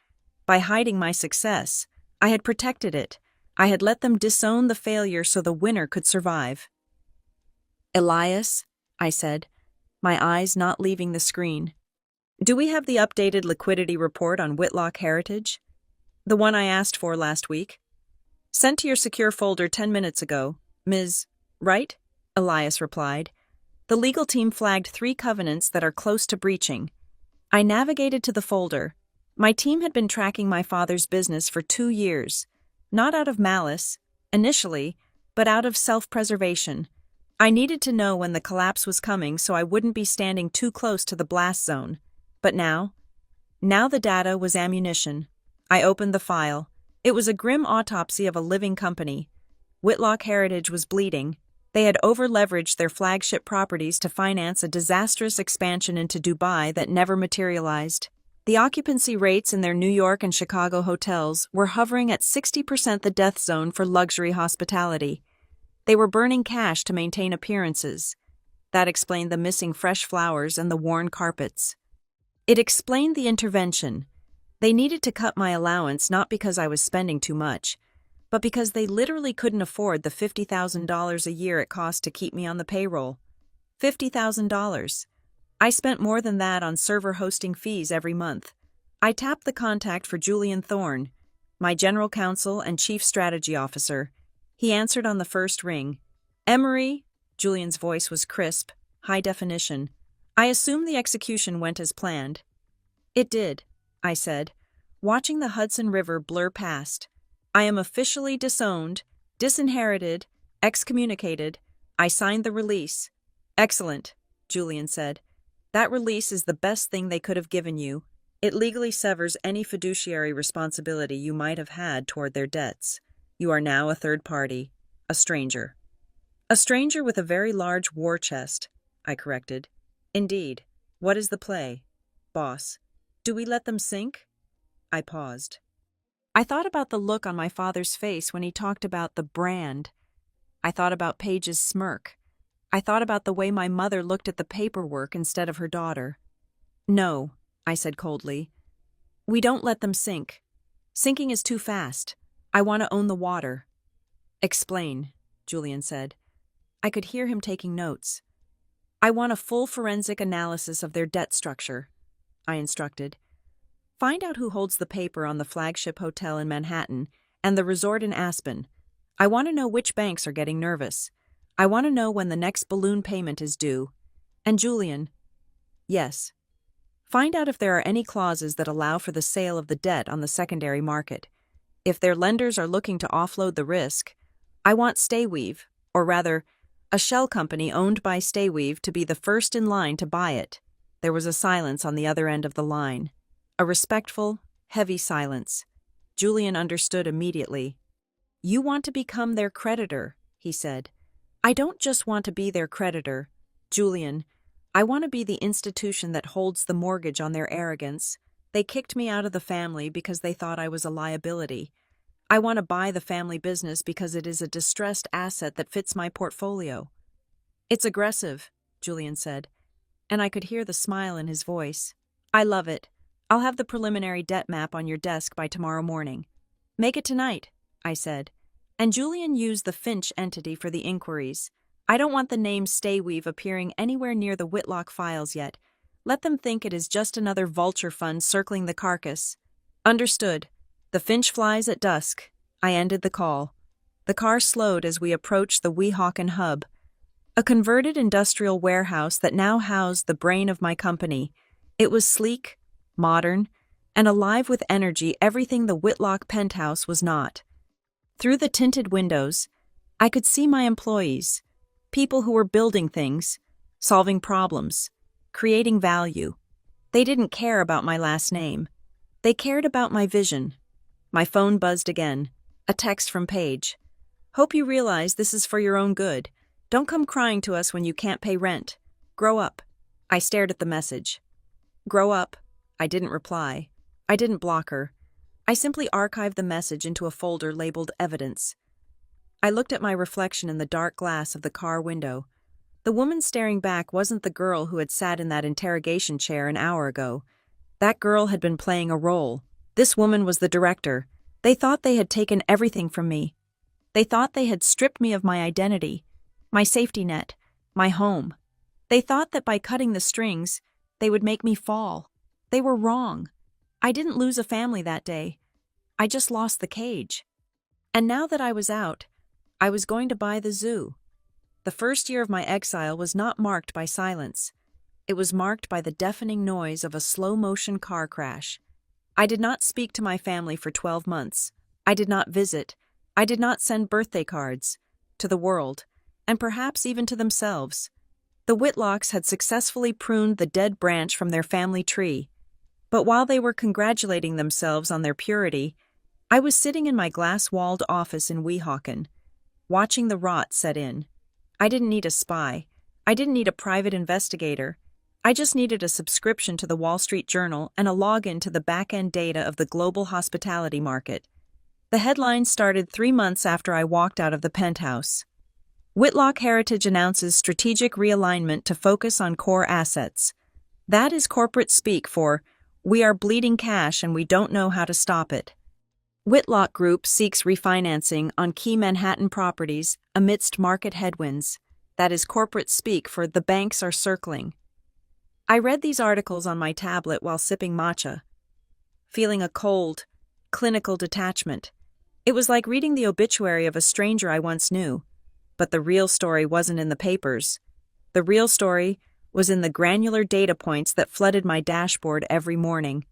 By hiding my success, I had protected it. I had let them disown the failure so the winner could survive. "Elias," I said, my eyes not leaving the screen. "Do we have the updated liquidity report on Whitlock Heritage? The one I asked for last week? Sent to your secure folder 10 minutes ago, Ms. Right?" Elias replied. The legal team flagged 3 covenants that are close to breaching. I navigated to the folder. My team had been tracking my father's business for 2 years, not out of malice, initially, but out of self-preservation. I needed to know when the collapse was coming so I wouldn't be standing too close to the blast zone. But now the data was ammunition. I opened the file. It was a grim autopsy of a living company. Whitlock Heritage was bleeding. They had over-leveraged their flagship properties to finance a disastrous expansion into Dubai that never materialized. The occupancy rates in their New York and Chicago hotels were hovering at 60% the death zone for luxury hospitality. They were burning cash to maintain appearances. That explained the missing fresh flowers and the worn carpets. It explained the intervention. They needed to cut my allowance not because I was spending too much, but because they literally couldn't afford the $50,000 a year it cost to keep me on the payroll. $50,000. I spent more than that on server hosting fees every month. I tapped the contact for Julian Thorne, my general counsel and chief strategy officer. He answered on the first ring. "Emery," Julian's voice was crisp, high definition. "I assume the execution went as planned." "It did," I said, watching the Hudson River blur past. "I am officially disowned, disinherited, excommunicated. I signed the release." "Excellent," Julian said. "That release is the best thing they could have given you. It legally severs any fiduciary responsibility you might have had toward their debts. You are now a third party, a stranger." "A stranger with a very large war chest," I corrected. "Indeed. What is the play, boss? Do we let them sink?" I paused. I thought about the look on my father's face when he talked about the brand. I thought about Paige's smirk. I thought about the way my mother looked at the paperwork instead of her daughter. "No," I said coldly. "We don't let them sink. Sinking is too fast. I want to own the water." "Explain," Julian said. I could hear him taking notes. "I want a full forensic analysis of their debt structure," I instructed. "Find out who holds the paper on the flagship hotel in Manhattan and the resort in Aspen. I want to know which banks are getting nervous. I want to know when the next balloon payment is due. And Julian." "Yes." "Find out if there are any clauses that allow for the sale of the debt on the secondary market. If their lenders are looking to offload the risk, I want Stayweave, or rather, a shell company owned by Stayweave to be the first in line to buy it." There was a silence on the other end of the line. A respectful, heavy silence. Julian understood immediately. "You want to become their creditor," he said. "I don't just want to be their creditor, Julian. I want to be the institution that holds the mortgage on their arrogance. They kicked me out of the family because they thought I was a liability. I want to buy the family business because it is a distressed asset that fits my portfolio." "It's aggressive," Julian said, and I could hear the smile in his voice. "I love it. I'll have the preliminary debt map on your desk by tomorrow morning." "Make it tonight," I said, and Julian used the Finch entity for the inquiries. "I don't want the name Stayweave appearing anywhere near the Whitlock files yet. Let them think it is just another vulture fund circling the carcass." "Understood. The Finch flies at dusk." I ended the call. The car slowed as we approached the Weehawken hub, a converted industrial warehouse that now housed the brain of my company. It was sleek, modern, and alive with energy, everything the Whitlock penthouse was not. Through the tinted windows, I could see my employees, people who were building things, solving problems, creating value. They didn't care about my last name. They cared about my vision. My phone buzzed again. A text from Paige. "Hope you realize this is for your own good. Don't come crying to us when you can't pay rent. Grow up." I stared at the message. "Grow up." I didn't reply. I didn't block her. I simply archived the message into a folder labeled Evidence. I looked at my reflection in the dark glass of the car window. The woman staring back wasn't the girl who had sat in that interrogation chair an hour ago. That girl had been playing a role. This woman was the director. They thought they had taken everything from me. They thought they had stripped me of my identity, my safety net, my home. They thought that by cutting the strings, they would make me fall. They were wrong. I didn't lose a family that day. I just lost the cage. And now that I was out, I was going to buy the zoo. The first year of my exile was not marked by silence. It was marked by the deafening noise of a slow-motion car crash. I did not speak to my family for 12 months. I did not visit. I did not send birthday cards. To the world, and perhaps even to themselves. The Whitlocks had successfully pruned the dead branch from their family tree. But while they were congratulating themselves on their purity, I was sitting in my glass-walled office in Weehawken, watching the rot set in. I didn't need a spy. I didn't need a private investigator. I just needed a subscription to the Wall Street Journal and a login to the back-end data of the global hospitality market. The headline started 3 months after I walked out of the penthouse. Whitlock Heritage announces strategic realignment to focus on core assets. That is corporate speak for, "We are bleeding cash and we don't know how to stop it." Whitlock Group seeks refinancing on key Manhattan properties amidst market headwinds. That is corporate speak for "the banks are circling." I read these articles on my tablet while sipping matcha, feeling a cold, clinical detachment. It was like reading the obituary of a stranger I once knew. But the real story wasn't in the papers. The real story was in the granular data points that flooded my dashboard every morning.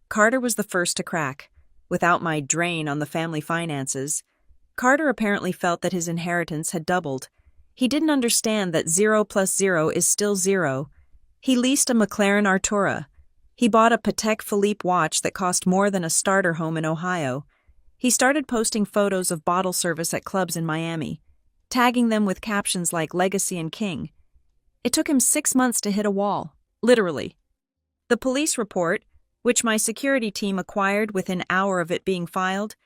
Carter was the first to crack. Without my drain on the family finances, Carter apparently felt that his inheritance had doubled. He didn't understand that 0 plus 0 is still 0. He leased a McLaren Artura. He bought a Patek Philippe watch that cost more than a starter home in Ohio. He started posting photos of bottle service at clubs in Miami, tagging them with captions like "Legacy" and "King." It took him 6 months to hit a wall, literally. The police report, which my security team acquired within an hour of it being filed,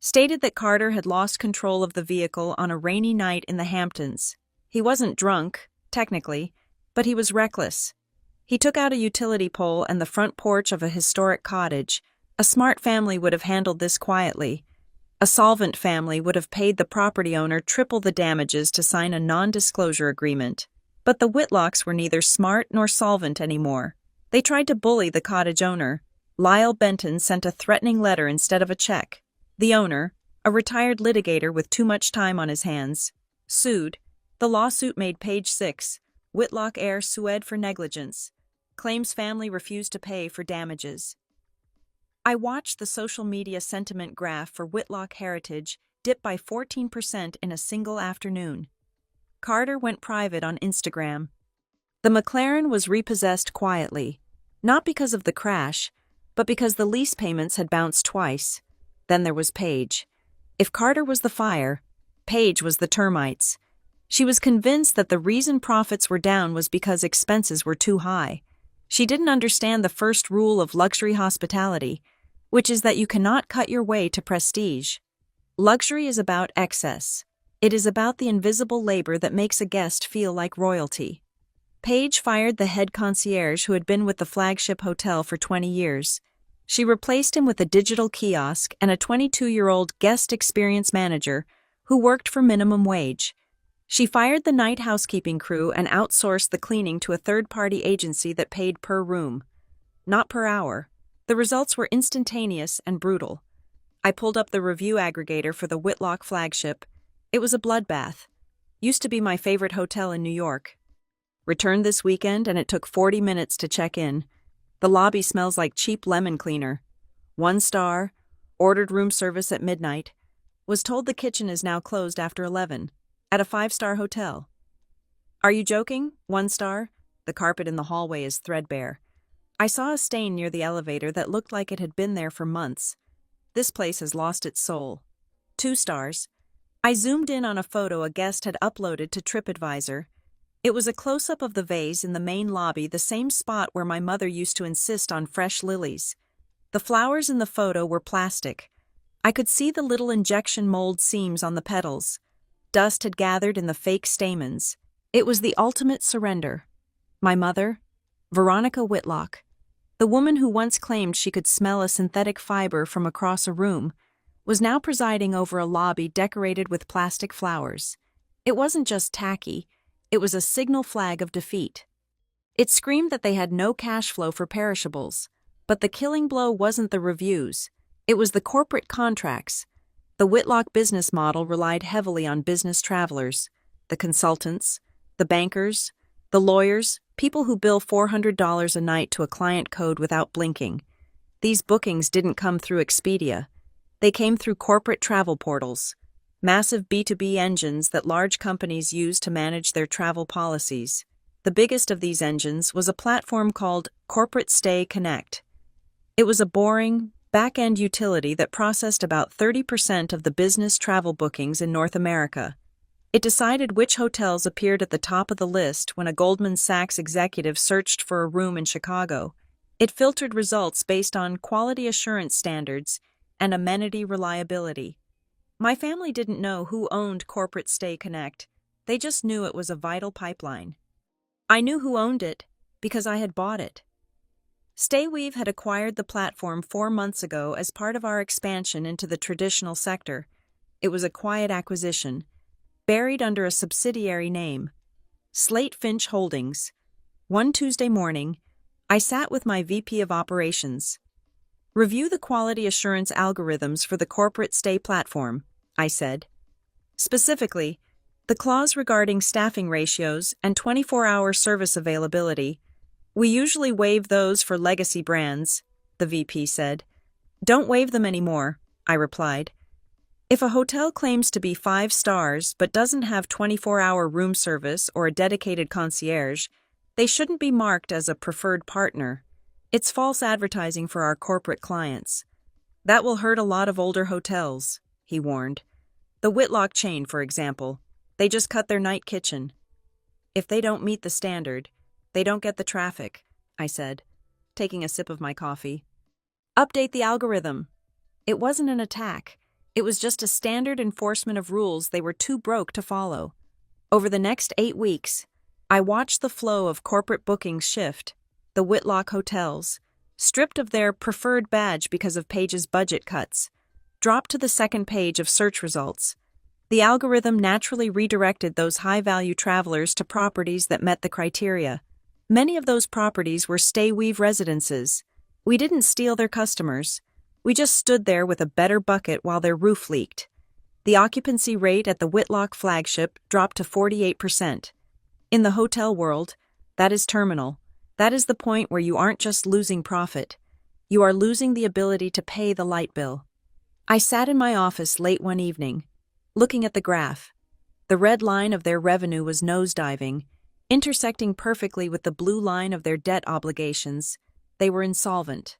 stated that Carter had lost control of the vehicle on a rainy night in the Hamptons. He wasn't drunk, technically, but he was reckless. He took out a utility pole and the front porch of a historic cottage. A smart family would have handled this quietly. A solvent family would have paid the property owner triple the damages to sign a non-disclosure agreement. But the Whitlocks were neither smart nor solvent anymore. They tried to bully the cottage owner. Lyle Benton sent a threatening letter instead of a check. The owner, a retired litigator with too much time on his hands, sued. The lawsuit made page 6, Whitlock heir sued for negligence. Claims family refused to pay for damages. I watched the social media sentiment graph for Whitlock Heritage dip by 14% in a single afternoon. Carter went private on Instagram. The McLaren was repossessed quietly, not because of the crash, but because the lease payments had bounced twice. Then there was Paige. If Carter was the fire, Paige was the termites. She was convinced that the reason profits were down was because expenses were too high. She didn't understand the first rule of luxury hospitality, which is that you cannot cut your way to prestige. Luxury is about excess. It is about the invisible labor that makes a guest feel like royalty. Paige fired the head concierge who had been with the flagship hotel for 20 years. She replaced him with a digital kiosk and a 22-year-old guest experience manager who worked for minimum wage. She fired the night housekeeping crew and outsourced the cleaning to a third-party agency that paid per room, not per hour. The results were instantaneous and brutal. I pulled up the review aggregator for the Whitlock flagship. It was a bloodbath. Used to be my favorite hotel in New York. Returned this weekend and it took 40 minutes to check in. The lobby smells like cheap lemon cleaner. 1 star, ordered room service at midnight. Was told the kitchen is now closed after 11. At a 5-star hotel. Are you joking? 1 star? The carpet in the hallway is threadbare. I saw a stain near the elevator that looked like it had been there for months. This place has lost its soul. 2 stars. I zoomed in on a photo a guest had uploaded to TripAdvisor. It was a close-up of the vase in the main lobby, the same spot where my mother used to insist on fresh lilies. The flowers in the photo were plastic. I could see the little injection mold seams on the petals. Dust had gathered in the fake stamens. It was the ultimate surrender. My mother, Veronica Whitlock, the woman who once claimed she could smell a synthetic fiber from across a room, was now presiding over a lobby decorated with plastic flowers. It wasn't just tacky. It was a signal flag of defeat. It screamed that they had no cash flow for perishables. But the killing blow wasn't the reviews. It was the corporate contracts. The Whitlock business model relied heavily on business travelers, the consultants, the bankers, the lawyers, people who bill $400 a night to a client code without blinking. These bookings didn't come through Expedia. They came through corporate travel portals, massive B2B engines that large companies use to manage their travel policies. The biggest of these engines was a platform called Corporate Stay Connect. It was a boring, back-end utility that processed about 30% of the business travel bookings in North America. It decided which hotels appeared at the top of the list when a Goldman Sachs executive searched for a room in Chicago. It filtered results based on quality assurance standards and amenity reliability. My family didn't know who owned Corporate Stay Connect. They just knew it was a vital pipeline. I knew who owned it because I had bought it. Stayweave had acquired the platform 4 months ago as part of our expansion into the traditional sector. It was a quiet acquisition, buried under a subsidiary name, Slate Finch Holdings. One Tuesday morning, I sat with my VP of Operations. Review the quality assurance algorithms for the Corporate Stay platform, I said. Specifically, the clause regarding staffing ratios and 24-hour service availability. We usually waive those for legacy brands, the VP said. Don't waive them anymore, I replied. If a hotel claims to be 5 stars but doesn't have 24-hour room service or a dedicated concierge, they shouldn't be marked as a preferred partner. It's false advertising for our corporate clients. That will hurt a lot of older hotels, he warned. The Whitlock chain, for example, they just cut their night kitchen. If they don't meet the standard, they don't get the traffic, I said, taking a sip of my coffee. Update the algorithm. It wasn't an attack. It was just a standard enforcement of rules they were too broke to follow. Over the next 8 weeks, I watched the flow of corporate bookings shift. The Whitlock hotels, stripped of their preferred badge because of Paige's budget cuts, dropped to the second page of search results. The algorithm naturally redirected those high-value travelers to properties that met the criteria. Many of those properties were Stayweave residences. We didn't steal their customers. We just stood there with a better bucket while their roof leaked. The occupancy rate at the Whitlock flagship dropped to 48%. In the hotel world, that is terminal. That is the point where you aren't just losing profit. You are losing the ability to pay the light bill. I sat in my office late one evening, looking at the graph. The red line of their revenue was nosediving. Intersecting perfectly with the blue line of their debt obligations, they were insolvent.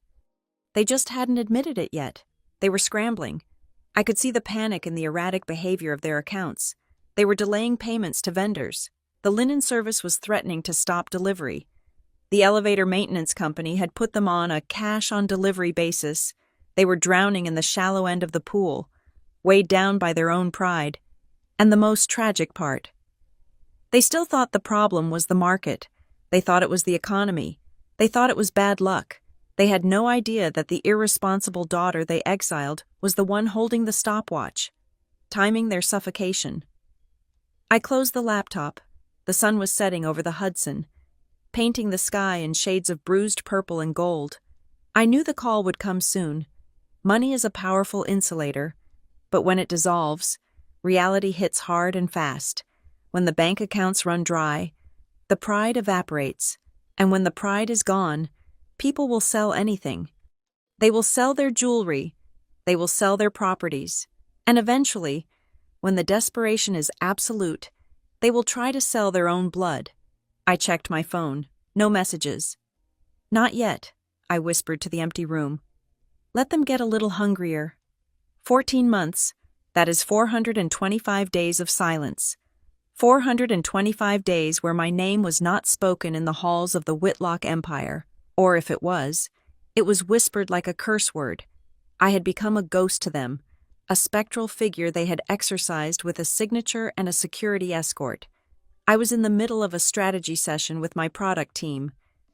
They just hadn't admitted it yet. They were scrambling. I could see the panic in the erratic behavior of their accounts. They were delaying payments to vendors. The linen service was threatening to stop delivery. The elevator maintenance company had put them on a cash-on-delivery basis. They were drowning in the shallow end of the pool, weighed down by their own pride. And the most tragic part, they still thought the problem was the market. They thought it was the economy. They thought it was bad luck. They had no idea that the irresponsible daughter they exiled was the one holding the stopwatch, timing their suffocation. I closed the laptop. The sun was setting over the Hudson, painting the sky in shades of bruised purple and gold. I knew the call would come soon. Money is a powerful insulator, but when it dissolves, reality hits hard and fast. When the bank accounts run dry, the pride evaporates, and when the pride is gone, people will sell anything. They will sell their jewelry, they will sell their properties, and eventually, when the desperation is absolute, they will try to sell their own blood. I checked my phone. No messages. Not yet, I whispered to the empty room. Let them get a little hungrier. 14 months, that is 425 days of silence. 425 days where my name was not spoken in the halls of the Whitlock Empire, or if it was whispered like a curse word. I had become a ghost to them, a spectral figure they had exorcised with a signature and a security escort. I was in the middle of a strategy session with my product team,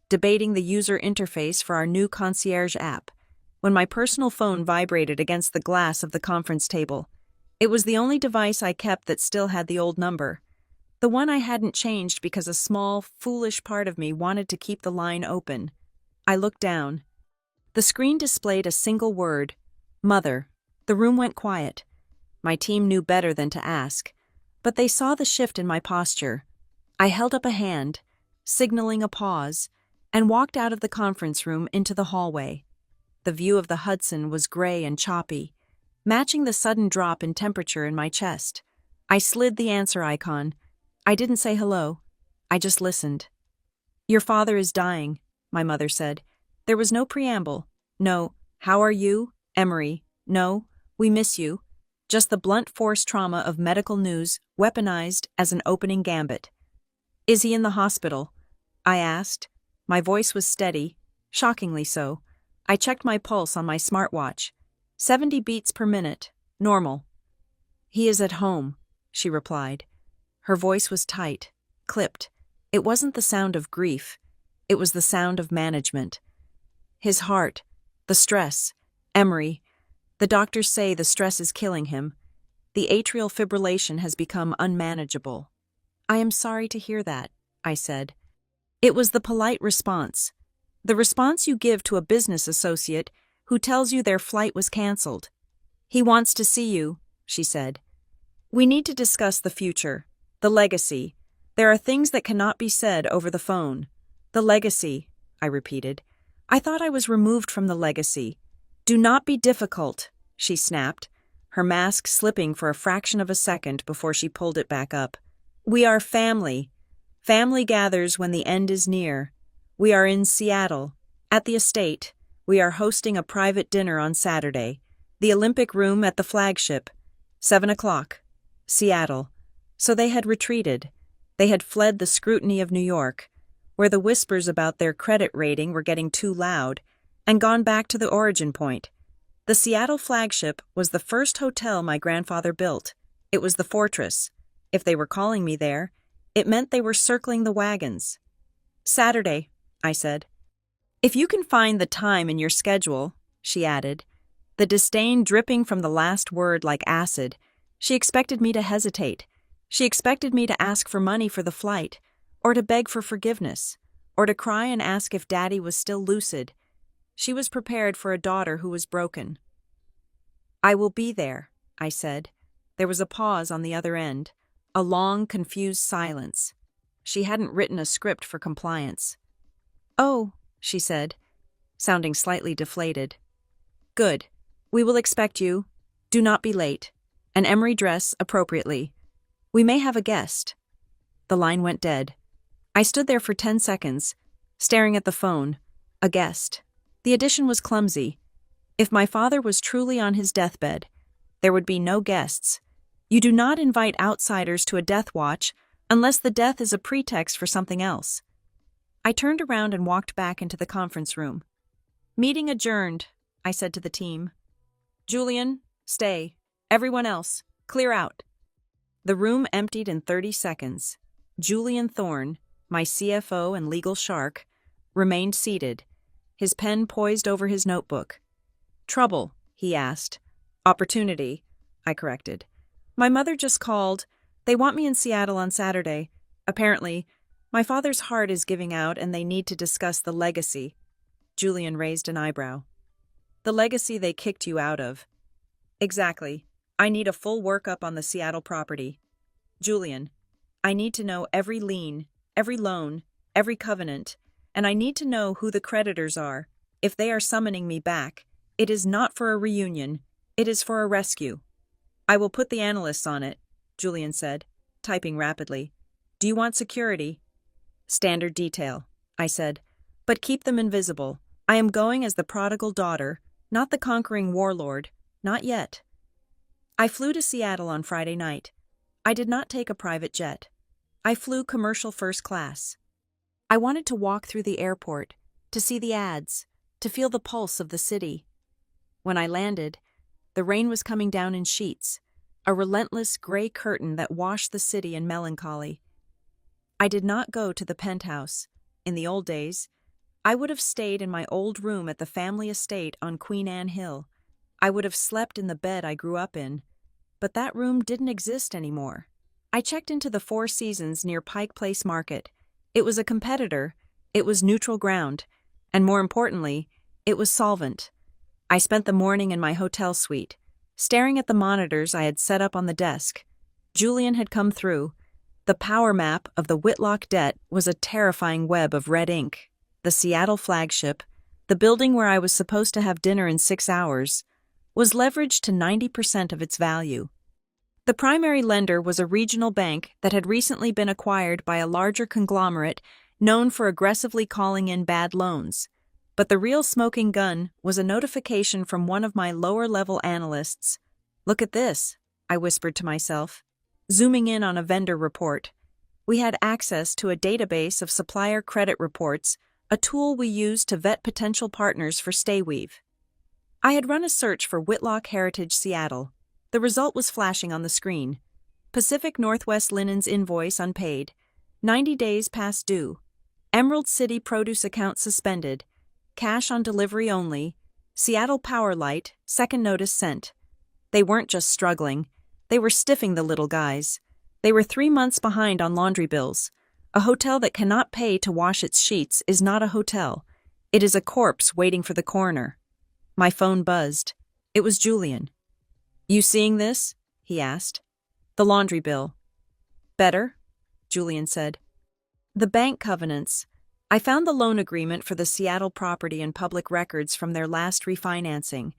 debating the user interface for our new concierge app, when my personal phone vibrated against the glass of the conference table. It was the only device I kept that still had the old number. The one I hadn't changed because a small, foolish part of me wanted to keep the line open. I looked down. The screen displayed a single word, Mother. The room went quiet. My team knew better than to ask, but they saw the shift in my posture. I held up a hand, signaling a pause, and walked out of the conference room into the hallway. The view of the Hudson was gray and choppy, matching the sudden drop in temperature in my chest. I slid the answer icon. I didn't say hello. I just listened. Your father is dying, my mother said. There was no preamble. No, how are you, Emery? No, we miss you. Just the blunt force trauma of medical news weaponized as an opening gambit. Is he in the hospital? I asked. My voice was steady, shockingly so. I checked my pulse on my smartwatch. 70 beats per minute, normal. He is at home, she replied. Her voice was tight, clipped. It wasn't the sound of grief. It was the sound of management. His heart, the stress. Emery, the doctors say the stress is killing him. The atrial fibrillation has become unmanageable. I am sorry to hear that, I said. It was the polite response. The response you give to a business associate who tells you their flight was canceled. He wants to see you, she said. We need to discuss the future, the legacy. There are things that cannot be said over the phone. The legacy, I repeated. I thought I was removed from the legacy. Do not be difficult, she snapped, her mask slipping for a fraction of a second before she pulled it back up. We are family. Family gathers when the end is near. We are in Seattle. At the estate, we are hosting a private dinner on Saturday. The Olympic Room at the flagship. 7 o'clock. Seattle. So they had retreated. They had fled the scrutiny of New York, where the whispers about their credit rating were getting too loud, and gone back to the origin point. The Seattle flagship was the first hotel my grandfather built. It was the fortress. If they were calling me there, it meant they were circling the wagons. Saturday, I said. If you can find the time in your schedule, she added. The disdain dripping from the last word like acid. She expected me to hesitate. She expected me to ask for money for the flight, or to beg for forgiveness, or to cry and ask if Daddy was still lucid. She was prepared for a daughter who was broken. I will be there, I said. There was a pause on the other end, a long, confused silence. She hadn't written a script for compliance. Oh, she said, sounding slightly deflated. Good. We will expect you. Do not be late. An Emery dress appropriately. We may have a guest. The line went dead. I stood there for 10 seconds, staring at the phone, aghast. The addition was clumsy. If my father was truly on his deathbed, there would be no guests. You do not invite outsiders to a death watch unless the death is a pretext for something else. I turned around and walked back into the conference room. "Meeting adjourned," I said to the team. "Julian, stay. Everyone else, clear out." The room emptied in 30 seconds. Julian Thorne, my CFO and legal shark, remained seated, his pen poised over his notebook. "Trouble?" he asked. "Opportunity," I corrected. "My mother just called. They want me in Seattle on Saturday. Apparently, my father's heart is giving out and they need to discuss the legacy." Julian raised an eyebrow. "The legacy they kicked you out of." "Exactly. I need a full workup on the Seattle property. Julian, I need to know every lien, every loan, every covenant, and I need to know who the creditors are. If they are summoning me back, it is not for a reunion, it is for a rescue." "I will put the analysts on it," Julian said, typing rapidly. "Do you want security?" "Standard detail," I said, "but keep them invisible. I am going as the prodigal daughter, not the conquering warlord, not yet." I flew to Seattle on Friday night. I did not take a private jet. I flew commercial first class. I wanted to walk through the airport, to see the ads, to feel the pulse of the city. When I landed, the rain was coming down in sheets, a relentless gray curtain that washed the city in melancholy. I did not go to the penthouse. In the old days, I would have stayed in my old room at the family estate on Queen Anne Hill. I would have slept in the bed I grew up in. But that room didn't exist anymore. I checked into the Four Seasons near Pike Place Market. It was a competitor, it was neutral ground, and more importantly, it was solvent. I spent the morning in my hotel suite, staring at the monitors I had set up on the desk. Julian had come through. The power map of the Whitlock debt was a terrifying web of red ink. The Seattle flagship, the building where I was supposed to have dinner in 6 hours, was leveraged to 90% of its value. The primary lender was a regional bank that had recently been acquired by a larger conglomerate known for aggressively calling in bad loans. But the real smoking gun was a notification from one of my lower-level analysts. "Look at this," I whispered to myself, zooming in on a vendor report. We had access to a database of supplier credit reports, a tool we used to vet potential partners for Stayweave. I had run a search for Whitlock Heritage Seattle. The result was flashing on the screen. Pacific Northwest Linen's invoice unpaid. 90 days past due. Emerald City produce account suspended. Cash on delivery only. Seattle Power Light, second notice sent. They weren't just struggling. They were stiffing the little guys. They were 3 months behind on laundry bills. A hotel that cannot pay to wash its sheets is not a hotel. It is a corpse waiting for the coroner. My phone buzzed. It was Julian. "You seeing this?" he asked. "The laundry bill." "Better?" Julian said. "The bank covenants. I found the loan agreement for the Seattle property in public records from their last refinancing.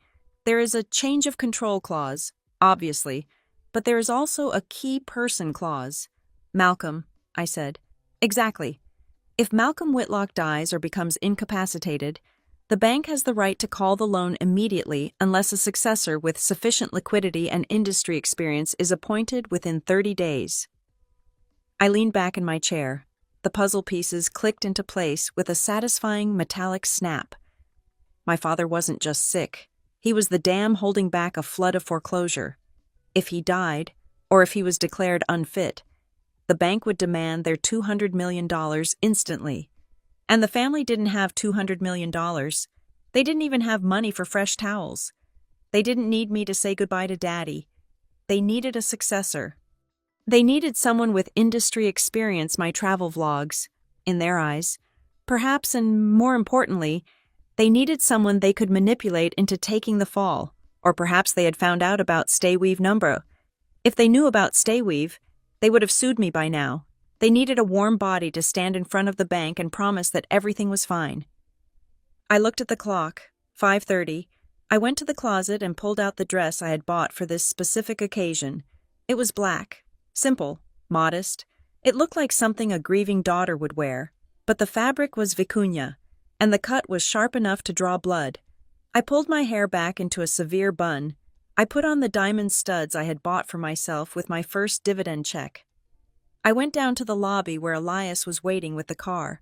There is a change of control clause, obviously, but there is also a key person clause." "Malcolm," I said. "Exactly. If Malcolm Whitlock dies or becomes incapacitated, the bank has the right to call the loan immediately unless a successor with sufficient liquidity and industry experience is appointed within 30 days. I leaned back in my chair. The puzzle pieces clicked into place with a satisfying metallic snap. My father wasn't just sick. He was the dam holding back a flood of foreclosure. If he died, or if he was declared unfit, the bank would demand their $200 million instantly. And the family didn't have $200 million. They didn't even have money for fresh towels. They didn't need me to say goodbye to Daddy. They needed a successor. They needed someone with industry experience, my travel vlogs, in their eyes. Perhaps, and more importantly, they needed someone they could manipulate into taking the fall. Or perhaps they had found out about Stayweave number. If they knew about Stayweave, they would have sued me by now. They needed a warm body to stand in front of the bank and promise that everything was fine. I looked at the clock, 5:30. I went to the closet and pulled out the dress I had bought for this specific occasion. It was black, simple, modest. It looked like something a grieving daughter would wear, but the fabric was vicuña, and the cut was sharp enough to draw blood. I pulled my hair back into a severe bun. I put on the diamond studs I had bought for myself with my first dividend check. I went down to the lobby where Elias was waiting with the car.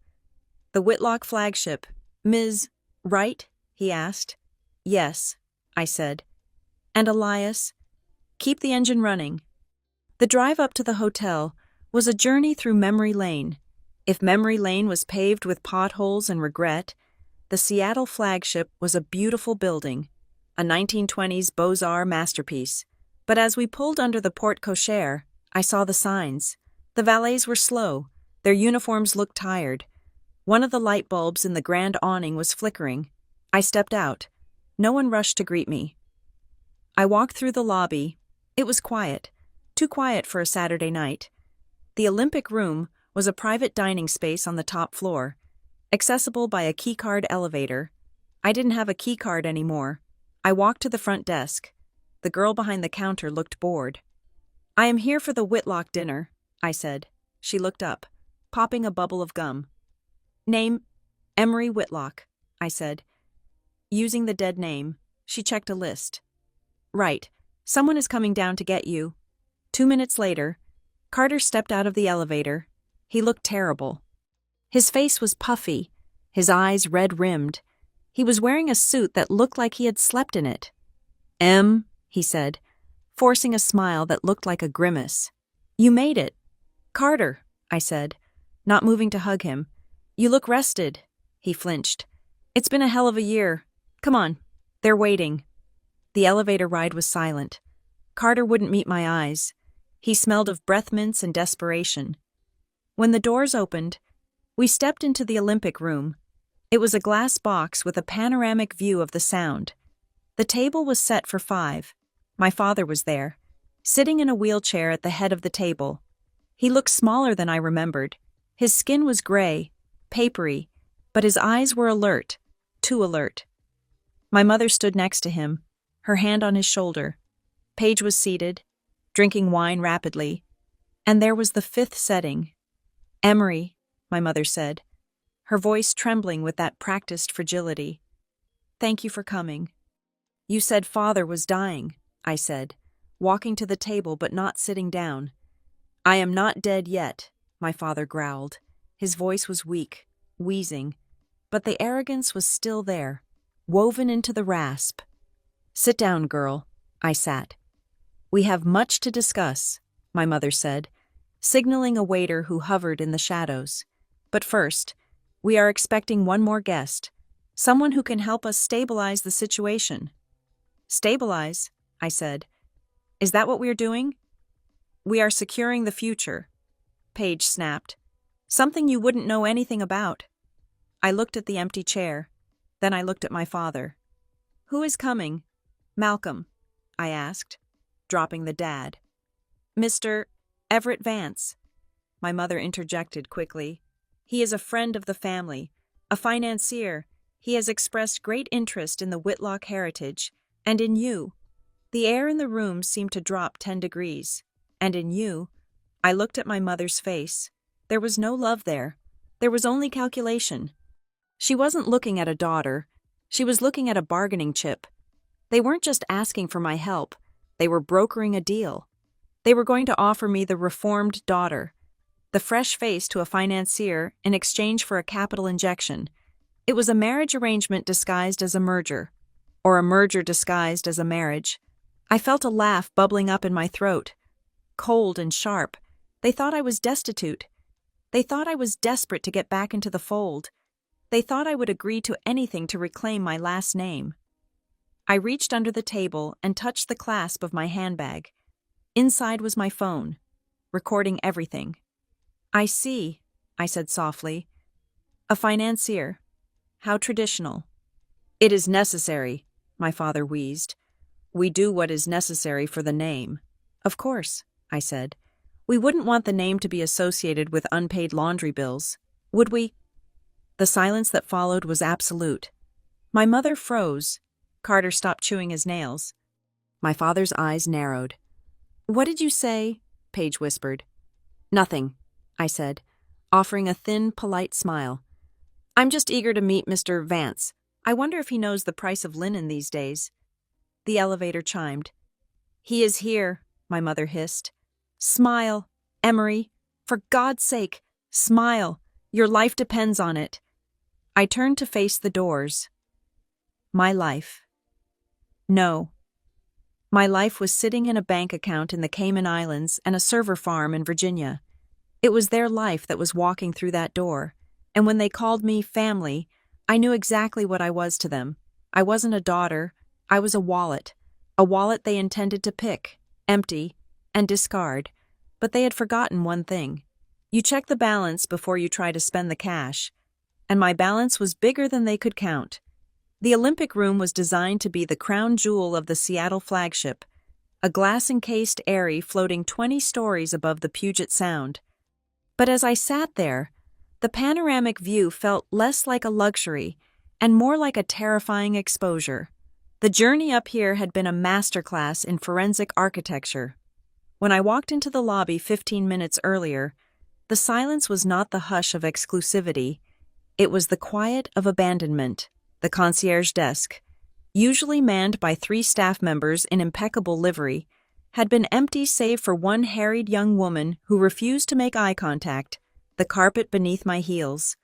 "The Whitlock flagship, Ms. Right?" he asked. "Yes," I said. "And Elias?" "Keep the engine running." The drive up to the hotel was a journey through memory lane. If memory lane was paved with potholes and regret, the Seattle flagship was a beautiful building, a 1920s Beaux-Arts masterpiece. But as we pulled under the porte cochere, I saw the signs. The valets were slow. Their uniforms looked tired. One of the light bulbs in the grand awning was flickering. I stepped out. No one rushed to greet me. I walked through the lobby. It was quiet. Too quiet for a Saturday night. The Olympic Room was a private dining space on the top floor, accessible by a keycard elevator. I didn't have a keycard anymore. I walked to the front desk. The girl behind the counter looked bored. "I am here for the Whitlock dinner," I said. She looked up, popping a bubble of gum. "Name? Emery Whitlock," I said. Using the dead name, she checked a list. "Right. Someone is coming down to get you." 2 minutes later, Carter stepped out of the elevator. He looked terrible. His face was puffy, his eyes red-rimmed. He was wearing a suit that looked like he had slept in it. He said, forcing a smile that looked like a grimace. "You made it." "Carter," I said, not moving to hug him. "You look rested." He flinched. "It's been a hell of a year. Come on, they're waiting." The elevator ride was silent. Carter wouldn't meet my eyes. He smelled of breath mints and desperation. When the doors opened, we stepped into the Olympic Room. It was a glass box with a panoramic view of the Sound. The table was set for 5. My father was there, sitting in a wheelchair at the head of the table. He looked smaller than I remembered. His skin was gray, papery, but his eyes were alert, too alert. My mother stood next to him, her hand on his shoulder. Paige was seated, drinking wine rapidly, and there was the 5th setting. "Emery," my mother said, her voice trembling with that practiced fragility. "Thank you for coming." "You said father was dying," I said, walking to the table but not sitting down. "I am not dead yet," my father growled. His voice was weak, wheezing, but the arrogance was still there, woven into the rasp. "Sit down, girl." I sat. "We have much to discuss," my mother said, signaling a waiter who hovered in the shadows. "But first, we are expecting one more guest, someone who can help us stabilize the situation." "Stabilize?" I said. "Is that what we are doing?" "We are securing the future," Paige snapped. "Something you wouldn't know anything about." I looked at the empty chair. Then I looked at my father. "Who is coming?" "Malcolm," I asked, dropping the dad. "Mr. Everett Vance," my mother interjected quickly. "He is a friend of the family, a financier. He has expressed great interest in the Whitlock heritage, and in you." The air in the room seemed to drop 10 degrees. "And in you." I looked at my mother's face. There was no love there. There was only calculation. She wasn't looking at a daughter. She was looking at a bargaining chip. They weren't just asking for my help. They were brokering a deal. They were going to offer me the reformed daughter, the fresh face to a financier in exchange for a capital injection. It was a marriage arrangement disguised as a merger, or a merger disguised as a marriage. I felt a laugh bubbling up in my throat, cold and sharp. They thought I was destitute. They thought I was desperate to get back into the fold. They thought I would agree to anything to reclaim my last name. I reached under the table and touched the clasp of my handbag. Inside was my phone, recording everything. "I see," I said softly. "A financier. How traditional." "It is necessary," my father wheezed. "We do what is necessary for the name." "Of course," I said. "We wouldn't want the name to be associated with unpaid laundry bills, would we?" The silence that followed was absolute. My mother froze. Carter stopped chewing his nails. My father's eyes narrowed. "What did you say?" Paige whispered. "Nothing," I said, offering a thin, polite smile. "I'm just eager to meet Mr. Vance. I wonder if he knows the price of linen these days." The elevator chimed. "He is here," my mother hissed. "Smile, Emery. For God's sake, smile. Your life depends on it." I turned to face the doors. My life. No. My life was sitting in a bank account in the Cayman Islands and a server farm in Virginia. It was their life that was walking through that door, and when they called me family, I knew exactly what I was to them. I wasn't a daughter, I was a wallet they intended to pick, empty, and discard. But they had forgotten one thing. You check the balance before you try to spend the cash, and my balance was bigger than they could count. The Olympic Room was designed to be the crown jewel of the Seattle flagship, a glass-encased eyrie floating 20 stories above the Puget Sound. But as I sat there, the panoramic view felt less like a luxury and more like a terrifying exposure. The journey up here had been a masterclass in forensic architecture. When I walked into the lobby 15 minutes earlier, the silence was not the hush of exclusivity. It was the quiet of abandonment. The concierge desk, usually manned by 3 staff members in impeccable livery, had been empty save for one harried young woman who refused to make eye contact, the carpet beneath my heels.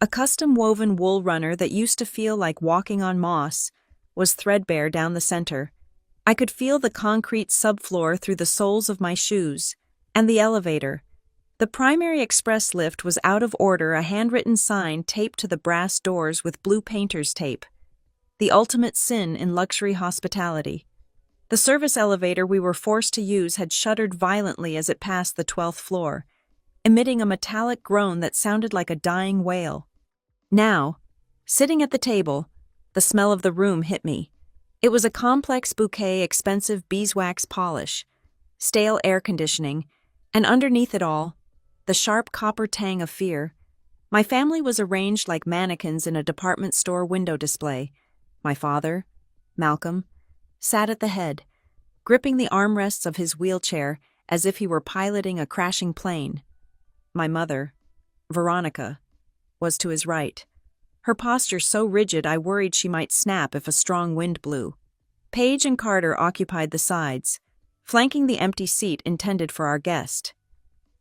A custom-woven wool runner that used to feel like walking on moss was threadbare down the center. I could feel the concrete subfloor through the soles of my shoes, and the elevator. The primary express lift was out of order, a handwritten sign taped to the brass doors with blue painter's tape. The ultimate sin in luxury hospitality. The service elevator we were forced to use had shuddered violently as it passed the 12th floor, emitting a metallic groan that sounded like a dying whale. Now, sitting at the table, the smell of the room hit me. It was a complex bouquet, expensive beeswax polish, stale air conditioning, and underneath it all, the sharp copper tang of fear. My family was arranged like mannequins in a department store window display. My father, Malcolm, sat at the head, gripping the armrests of his wheelchair as if he were piloting a crashing plane. My mother, Veronica, was to his right, her posture so rigid I worried she might snap if a strong wind blew. Paige and Carter occupied the sides, flanking the empty seat intended for our guest.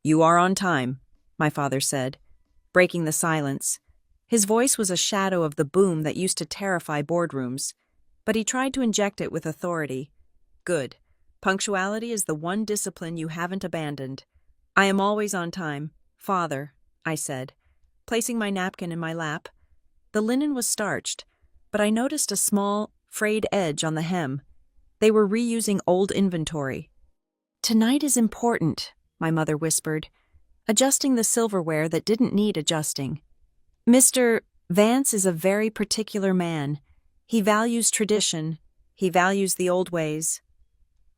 "You are on time," my father said, breaking the silence. His voice was a shadow of the boom that used to terrify boardrooms, but he tried to inject it with authority. "Good. Punctuality is the one discipline you haven't abandoned." "I am always on time, Father," I said, placing my napkin in my lap. The linen was starched, but I noticed a small, frayed edge on the hem. They were reusing old inventory. "Tonight is important," my mother whispered, adjusting the silverware that didn't need adjusting. "Mr. Vance is a very particular man. He values tradition. He values the old ways."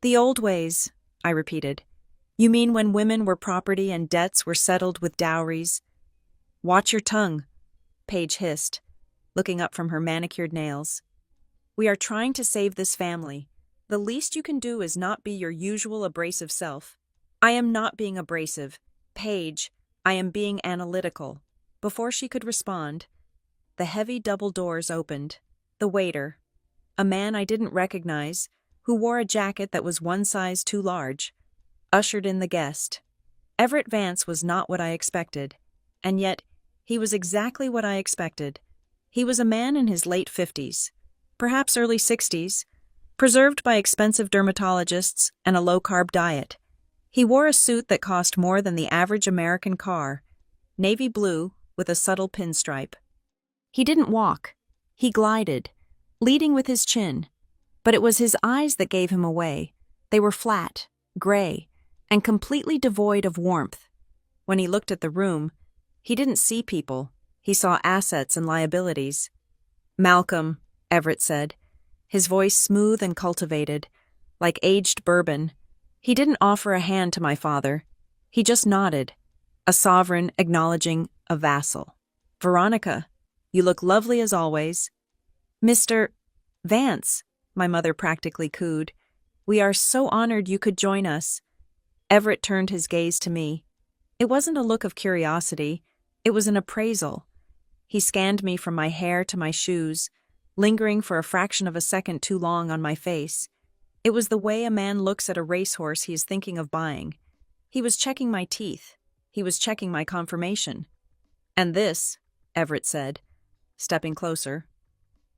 "The old ways," I repeated. "You mean when women were property and debts were settled with dowries?" "Watch your tongue," Paige hissed, looking up from her manicured nails. "We are trying to save this family. The least you can do is not be your usual abrasive self." "I am not being abrasive. Paige, I am being analytical." Before she could respond, the heavy double doors opened. The waiter, a man I didn't recognize, who wore a jacket that was one size too large, ushered in the guest. Everett Vance was not what I expected, and yet he was exactly what I expected. He was a man in his late 50s, perhaps early 60s, preserved by expensive dermatologists and a low-carb diet. He wore a suit that cost more than the average American car, navy blue with a subtle pinstripe. He didn't walk. He glided, leading with his chin. But it was his eyes that gave him away. They were flat, gray, and completely devoid of warmth. When he looked at the room, he didn't see people. He saw assets and liabilities. "Malcolm," Everett said, his voice smooth and cultivated, like aged bourbon. He didn't offer a hand to my father. He just nodded, a sovereign acknowledging a vassal. "Veronica, you look lovely as always." "Mr. Vance," my mother practically cooed, "we are so honored you could join us." Everett turned his gaze to me. It wasn't a look of curiosity, it was an appraisal. He scanned me from my hair to my shoes, lingering for a fraction of a second too long on my face. It was the way a man looks at a racehorse he is thinking of buying. He was checking my teeth. He was checking my confirmation. "And this," Everett said, stepping closer,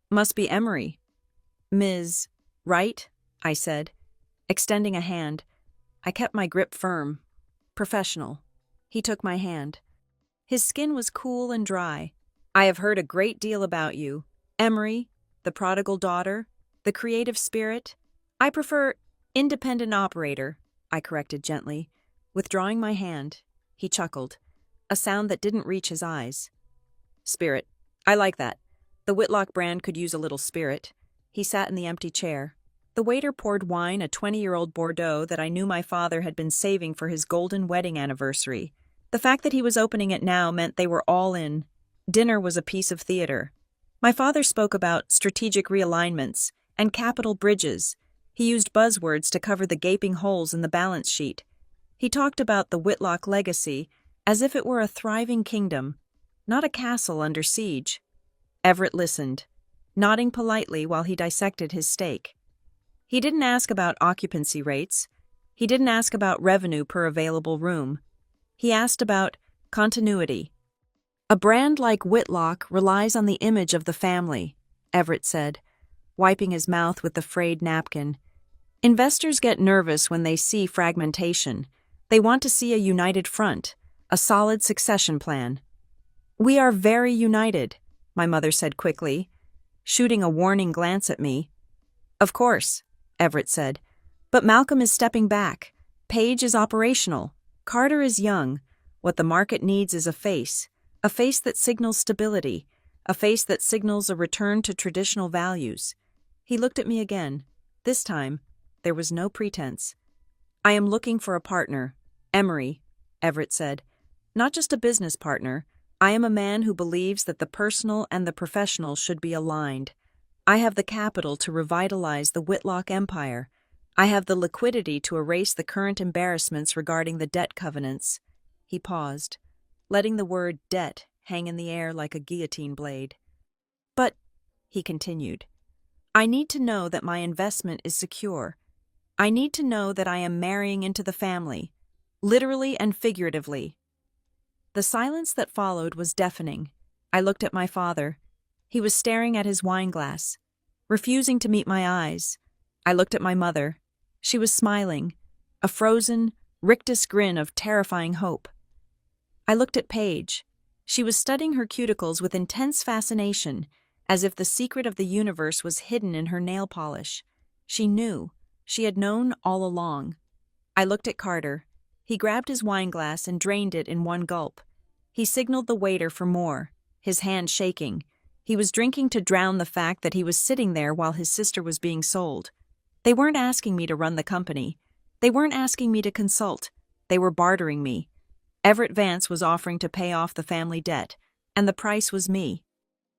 "must be Emery." "Ms. Right?" I said, extending a hand. I kept my grip firm. "Professional." He took my hand. His skin was cool and dry. "I have heard a great deal about you. Emery, the prodigal daughter, the creative spirit. I prefer independent operator," I corrected gently. Withdrawing my hand, he chuckled, a sound that didn't reach his eyes. "Spirit. I like that. The Whitlock brand could use a little spirit." He sat in the empty chair. The waiter poured wine, a 20-year-old Bordeaux that I knew my father had been saving for his golden wedding anniversary. The fact that he was opening it now meant they were all in. Dinner was a piece of theater. My father spoke about strategic realignments and capital bridges. He used buzzwords to cover the gaping holes in the balance sheet. He talked about the Whitlock legacy as if it were a thriving kingdom, not a castle under siege. Everett listened, nodding politely while he dissected his steak. He didn't ask about occupancy rates. He didn't ask about revenue per available room. He asked about continuity. "A brand like Whitlock relies on the image of the family," Everett said, wiping his mouth with the frayed napkin. "Investors get nervous when they see fragmentation. They want to see a united front, a solid succession plan." "We are very united," my mother said quickly, shooting a warning glance at me. "Of course," Everett said, "but Malcolm is stepping back. Page is operational. Carter is young. What the market needs is a face that signals stability, a face that signals a return to traditional values." He looked at me again. This time, there was no pretense. "I am looking for a partner, Emery," Everett said. "Not just a business partner. I am a man who believes that the personal and the professional should be aligned. I have the capital to revitalize the Whitlock empire. I have the liquidity to erase the current embarrassments regarding the debt covenants." He paused, letting the word debt hang in the air like a guillotine blade. "But," he continued, "I need to know that my investment is secure. I need to know that I am marrying into the family, literally and figuratively." The silence that followed was deafening. I looked at my father. He was staring at his wineglass, refusing to meet my eyes. I looked at my mother. She was smiling, a frozen, rictus grin of terrifying hope. I looked at Paige. She was studying her cuticles with intense fascination, as if the secret of the universe was hidden in her nail polish. She knew. She had known all along. I looked at Carter. He grabbed his wineglass and drained it in one gulp. He signaled the waiter for more, his hand shaking. He was drinking to drown the fact that he was sitting there while his sister was being sold. They weren't asking me to run the company. They weren't asking me to consult. They were bartering me. Everett Vance was offering to pay off the family debt, and the price was me.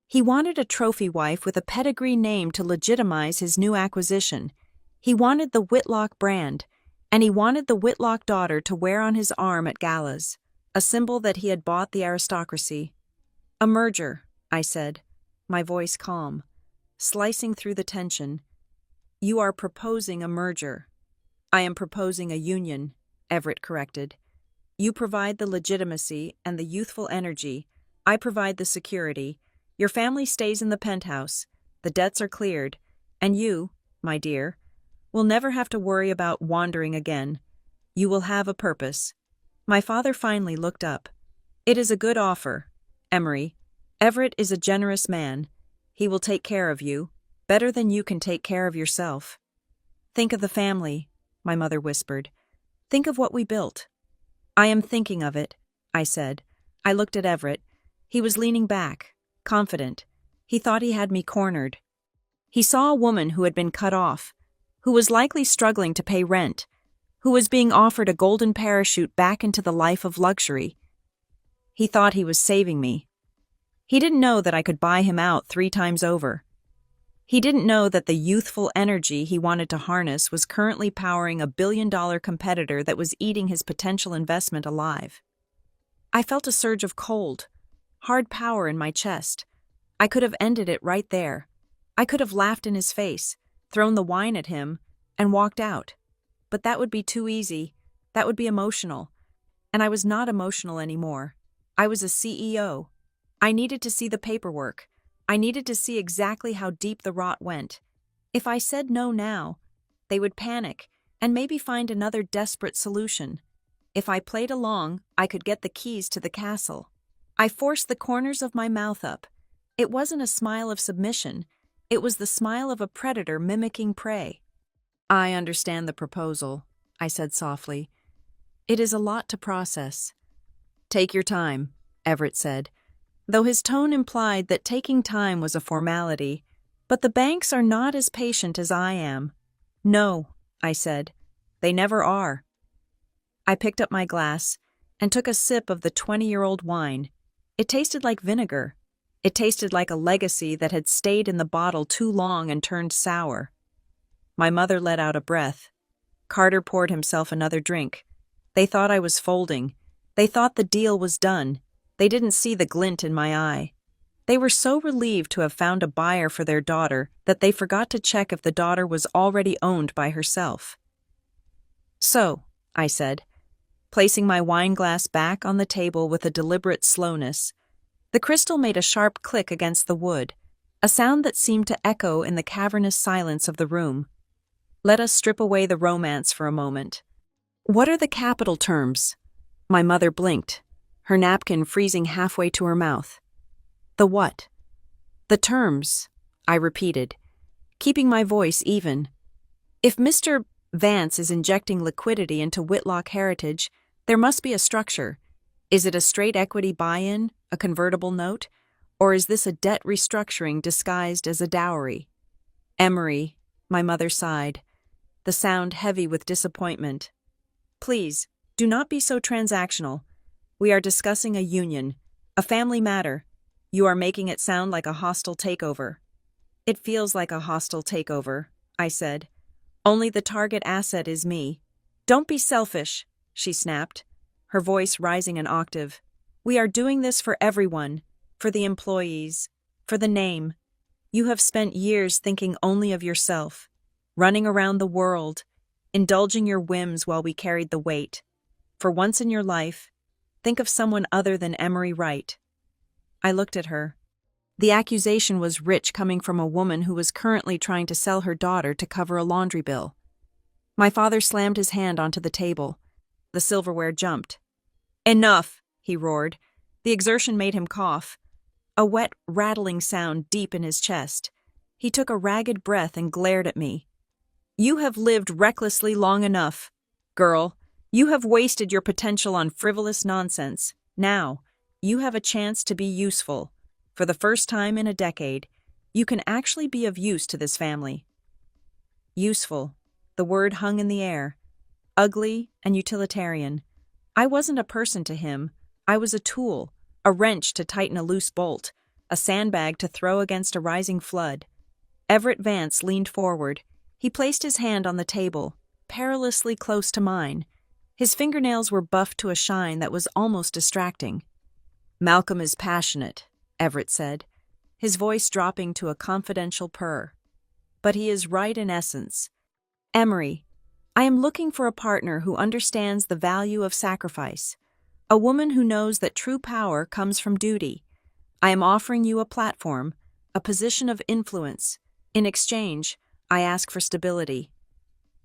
He wanted a trophy wife with a pedigree name to legitimize his new acquisition. He wanted the Whitlock brand, and he wanted the Whitlock daughter to wear on his arm at galas, a symbol that he had bought the aristocracy. "A merger," I said, my voice calm, slicing through the tension. "You are proposing a merger." "I am proposing a union," Everett corrected. "You provide the legitimacy and the youthful energy. I provide the security. Your family stays in the penthouse. The debts are cleared. And you, my dear, will never have to worry about wandering again. You will have a purpose." My father finally looked up. "It is a good offer, Emery. Everett is a generous man. He will take care of you, better than you can take care of yourself." "Think of the family," my mother whispered. "Think of what we built." "I am thinking of it," I said. I looked at Everett. He was leaning back, confident. He thought he had me cornered. He saw a woman who had been cut off, who was likely struggling to pay rent, who was being offered a golden parachute back into the life of luxury. He thought he was saving me. He didn't know that I could buy him out 3 times over. He didn't know that the youthful energy he wanted to harness was currently powering a billion-dollar competitor that was eating his potential investment alive. I felt a surge of cold, hard power in my chest. I could have ended it right there. I could have laughed in his face, thrown the wine at him, and walked out. But that would be too easy. That would be emotional. And I was not emotional anymore. I was a CEO. I needed to see the paperwork. I needed to see exactly how deep the rot went. If I said no now, they would panic and maybe find another desperate solution. If I played along, I could get the keys to the castle. I forced the corners of my mouth up. It wasn't a smile of submission. It was the smile of a predator mimicking prey. I understand the proposal, I said softly. It is a lot to process. Take your time, Everett said, though his tone implied that taking time was a formality. But the banks are not as patient as I am. No, I said. They never are. I picked up my glass and took a sip of the 20-year-old wine. It tasted like vinegar. It tasted like a legacy that had stayed in the bottle too long and turned sour. My mother let out a breath. Carter poured himself another drink. They thought I was folding. They thought the deal was done. They didn't see the glint in my eye. They were so relieved to have found a buyer for their daughter that they forgot to check if the daughter was already owned by herself. So, I said, placing my wine glass back on the table with a deliberate slowness. The crystal made a sharp click against the wood, a sound that seemed to echo in the cavernous silence of the room. Let us strip away the romance for a moment. What are the capital terms? My mother blinked, her napkin freezing halfway to her mouth. The what? The terms, I repeated, keeping my voice even. If Mr. Vance is injecting liquidity into Whitlock Heritage, there must be a structure. Is it a straight equity buy-in, a convertible note, or is this a debt restructuring disguised as a dowry? Emery, my mother sighed, the sound heavy with disappointment. Please, do not be so transactional. We are discussing a union, a family matter. You are making it sound like a hostile takeover. It feels like a hostile takeover, I said. Only the target asset is me. Don't be selfish, she snapped, her voice rising an octave. We are doing this for everyone, for the employees, for the name. You have spent years thinking only of yourself, running around the world, indulging your whims while we carried the weight. For once in your life, think of someone other than Emery Wright. I looked at her. The accusation was rich coming from a woman who was currently trying to sell her daughter to cover a laundry bill. My father slammed his hand onto the table. The silverware jumped. Enough, he roared. The exertion made him cough. A wet, rattling sound deep in his chest. He took a ragged breath and glared at me. You have lived recklessly long enough. Girl, you have wasted your potential on frivolous nonsense. Now, you have a chance to be useful. For the first time in a decade, you can actually be of use to this family. Useful. The word hung in the air. Ugly and utilitarian. I wasn't a person to him. I was a tool, a wrench to tighten a loose bolt, a sandbag to throw against a rising flood. Everett Vance leaned forward. He placed his hand on the table, perilously close to mine. His fingernails were buffed to a shine that was almost distracting. Malcolm is passionate, Everett said, his voice dropping to a confidential purr. But he is right in essence. Emery, I am looking for a partner who understands the value of sacrifice, a woman who knows that true power comes from duty. I am offering you a platform, a position of influence. In exchange, I ask for stability.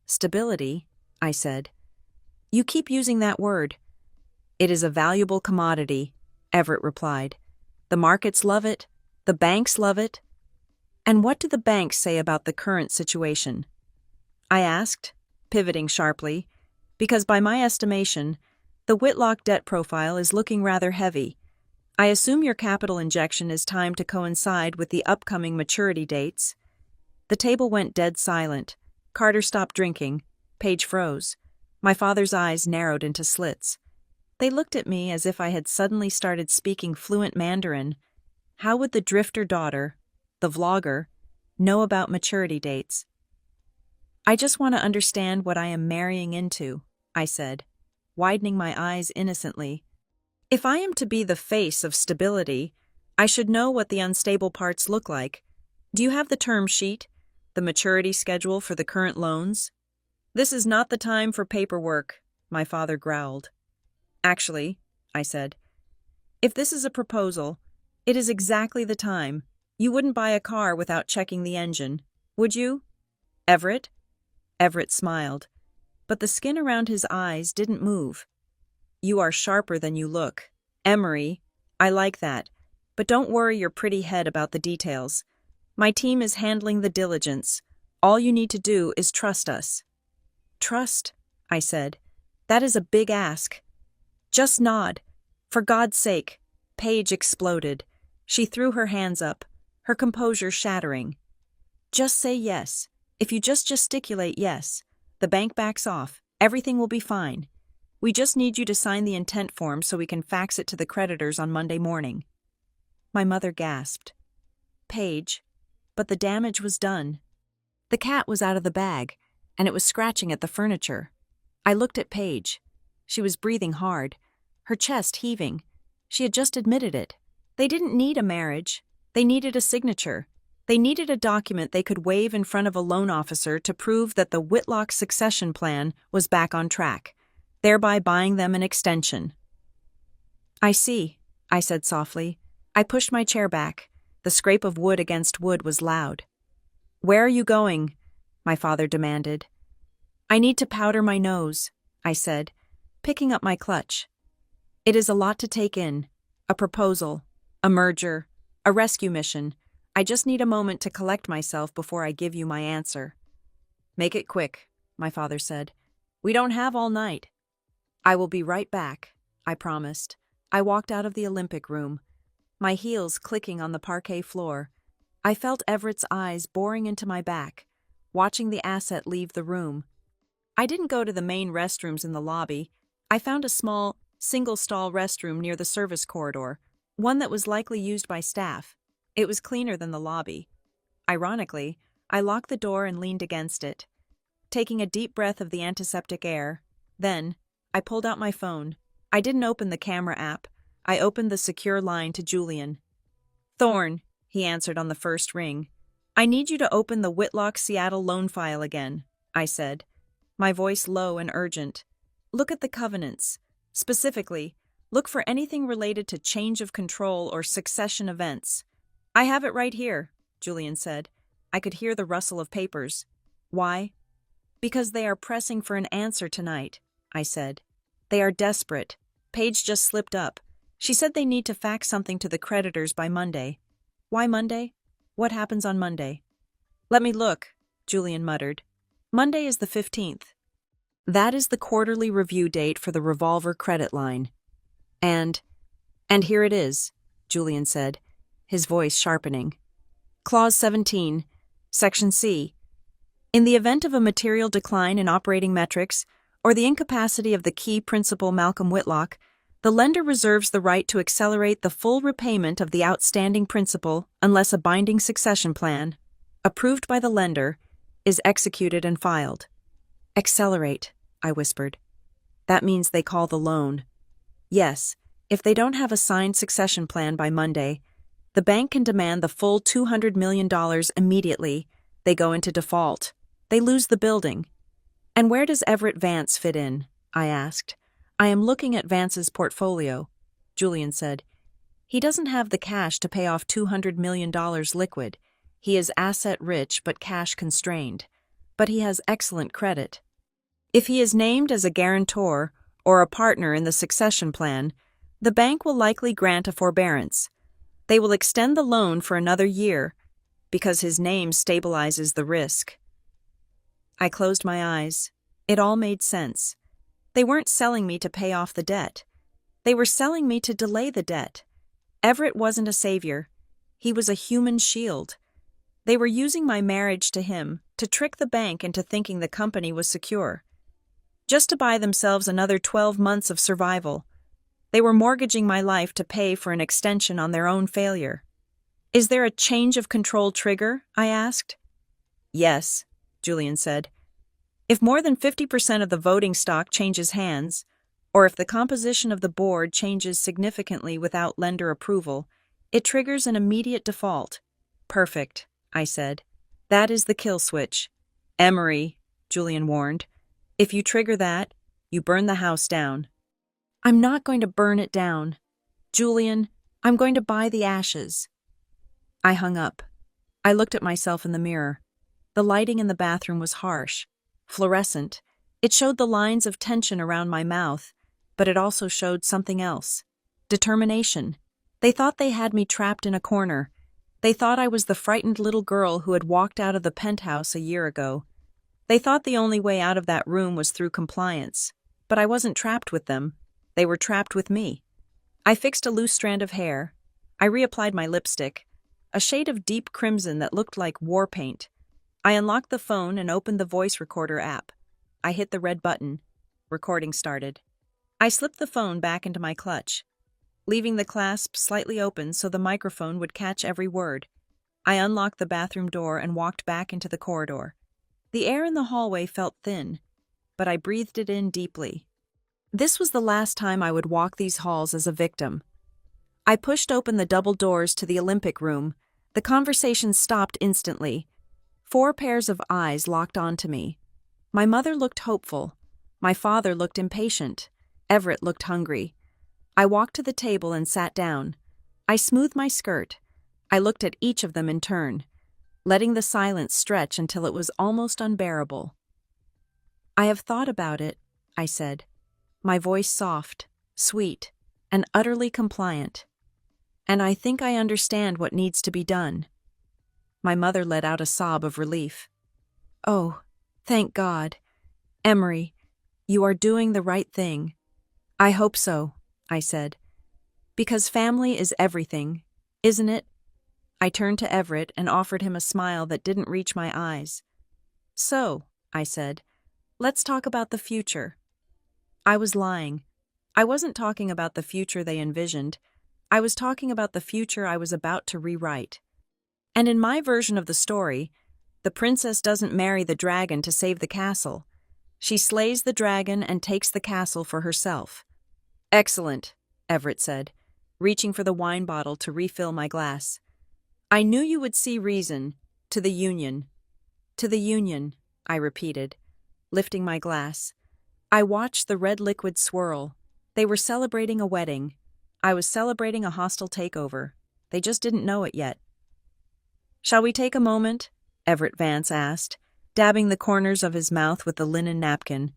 Stability, I said. You keep using that word. It is a valuable commodity, Everett replied. The markets love it. The banks love it. And what do the banks say about the current situation? I asked, pivoting sharply, because by my estimation, the Whitlock debt profile is looking rather heavy. I assume your capital injection is timed to coincide with the upcoming maturity dates. The table went dead silent. Carter stopped drinking. Paige froze. My father's eyes narrowed into slits. They looked at me as if I had suddenly started speaking fluent Mandarin. How would the drifter daughter, the vlogger, know about maturity dates? I just want to understand what I am marrying into, I said, widening my eyes innocently. If I am to be the face of stability, I should know what the unstable parts look like. Do you have the term sheet? The maturity schedule for the current loans? This is not the time for paperwork, my father growled. Actually, I said, if this is a proposal, it is exactly the time. You wouldn't buy a car without checking the engine, would you? Everett? Everett smiled, but the skin around his eyes didn't move. You are sharper than you look. Emery, I like that, but don't worry your pretty head about the details. My team is handling the diligence. All you need to do is trust us. Trust, I said. That is a big ask. Just nod. For God's sake. Paige exploded. She threw her hands up, her composure shattering. Just say yes. If you just gesticulate yes, the bank backs off. Everything will be fine. We just need you to sign the intent form so we can fax it to the creditors on Monday morning. My mother gasped. Paige, but the damage was done. The cat was out of the bag, and it was scratching at the furniture. I looked at Paige. She was breathing hard, her chest heaving. She had just admitted it. They didn't need a marriage. They needed a signature. They needed a document they could wave in front of a loan officer to prove that the Whitlock succession plan was back on track, thereby buying them an extension. I see, I said softly. I pushed my chair back. The scrape of wood against wood was loud. Where are you going? My father demanded. I need to powder my nose, I said, picking up my clutch. It is a lot to take in. A proposal, a merger, a rescue mission. I just need a moment to collect myself before I give you my answer. Make it quick, my father said. We don't have all night. I will be right back, I promised. I walked out of the Olympic room, my heels clicking on the parquet floor. I felt Everett's eyes boring into my back, watching the asset leave the room. I didn't go to the main restrooms in the lobby. I found a small, single-stall restroom near the service corridor, one that was likely used by staff. It was cleaner than the lobby. Ironically, I locked the door and leaned against it, taking a deep breath of the antiseptic air. Then, I pulled out my phone. I didn't open the camera app. I opened the secure line to Julian. Thorne, he answered on the first ring. I need you to open the Whitlock Seattle loan file again, I said, my voice low and urgent. Look at the covenants. Specifically, look for anything related to change of control or succession events. I have it right here, Julian said. I could hear the rustle of papers. Why? Because they are pressing for an answer tonight, I said. They are desperate. Paige just slipped up. She said they need to fax something to the creditors by Monday. Why Monday? What happens on Monday? Let me look, Julian muttered. Monday is the 15th. That is the quarterly review date for the revolver credit line. And here it is, Julian said, his voice sharpening. Clause 17, Section C. In the event of a material decline in operating metrics or the incapacity of the key principal Malcolm Whitlock, the lender reserves the right to accelerate the full repayment of the outstanding principal unless a binding succession plan, approved by the lender, is executed and filed. Accelerate, I whispered. That means they call the loan. Yes, if they don't have a signed succession plan by Monday, the bank can demand the full $200 million immediately. They go into default. They lose the building. And where does Everett Vance fit in? I asked. I am looking at Vance's portfolio, Julian said. He doesn't have the cash to pay off $200 million liquid. He is asset-rich but cash-constrained. But he has excellent credit. If he is named as a guarantor or a partner in the succession plan, the bank will likely grant a forbearance. They will extend the loan for another year because his name stabilizes the risk. I closed my eyes. It all made sense. They weren't selling me to pay off the debt. They were selling me to delay the debt. Everett wasn't a savior. He was a human shield. They were using my marriage to him to trick the bank into thinking the company was secure, just to buy themselves another 12 months of survival. They were mortgaging my life to pay for an extension on their own failure. Is there a change of control trigger? I asked. Yes, Julian said. If more than 50% of the voting stock changes hands, Or if the composition of the board changes significantly without lender approval, it triggers an immediate default. Perfect, I said. That is the kill switch. Emery, Julian warned. If you trigger that, you burn the house down. I'm not going to burn it down. Julian, I'm going to buy the ashes. I hung up. I looked at myself in the mirror. The lighting in the bathroom was harsh, fluorescent. It showed the lines of tension around my mouth, but it also showed something else. Determination. They thought they had me trapped in a corner. They thought I was the frightened little girl who had walked out of the penthouse a year ago. They thought the only way out of that room was through compliance. But I wasn't trapped with them. They were trapped with me. I fixed a loose strand of hair. I reapplied my lipstick, a shade of deep crimson that looked like war paint. I unlocked the phone and opened the voice recorder app. I hit the red button. Recording started. I slipped the phone back into my clutch, leaving the clasp slightly open so the microphone would catch every word. I unlocked the bathroom door and walked back into the corridor. The air in the hallway felt thin, but I breathed it in deeply. This was the last time I would walk these halls as a victim. I pushed open the double doors to the Olympic room. The conversation stopped instantly. 4 pairs of eyes locked onto me. My mother looked hopeful. My father looked impatient. Everett looked hungry. I walked to the table and sat down. I smoothed my skirt. I looked at each of them in turn, letting the silence stretch until it was almost unbearable. I have thought about it, I said, my voice soft, sweet, and utterly compliant. And I think I understand what needs to be done. My mother let out a sob of relief. Oh, thank God. Emery, you are doing the right thing. I hope so, I said. Because family is everything, isn't it? I turned to Everett and offered him a smile that didn't reach my eyes. So, I said, let's talk about the future. I was lying. I wasn't talking about the future they envisioned. I was talking about the future I was about to rewrite. And in my version of the story, the princess doesn't marry the dragon to save the castle. She slays the dragon and takes the castle for herself. Excellent, Everett said, reaching for the wine bottle to refill my glass. I knew you would see reason. To the Union. To the Union, I repeated, lifting my glass. I watched the red liquid swirl. They were celebrating a wedding. I was celebrating a hostile takeover. They just didn't know it yet. Shall we take a moment? Everett Vance asked, dabbing the corners of his mouth with the linen napkin.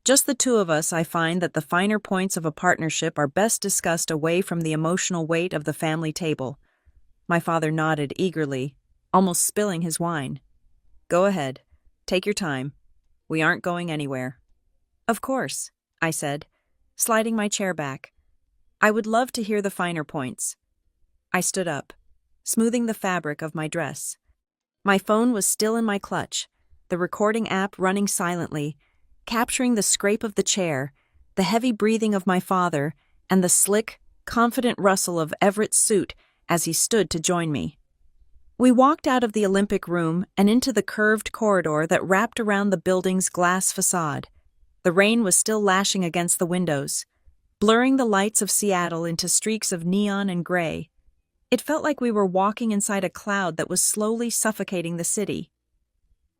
Just the two of us, I find that the finer points of a partnership are best discussed away from the emotional weight of the family table. My father nodded eagerly, almost spilling his wine. Go ahead. Take your time. We aren't going anywhere. Of course, I said, sliding my chair back. I would love to hear the finer points. I stood up, smoothing the fabric of my dress. My phone was still in my clutch, the recording app running silently, capturing the scrape of the chair, the heavy breathing of my father, and the slick, confident rustle of Everett's suit as he stood to join me. We walked out of the Olympic room and into the curved corridor that wrapped around the building's glass facade. The rain was still lashing against the windows, blurring the lights of Seattle into streaks of neon and gray. It felt like we were walking inside a cloud that was slowly suffocating the city.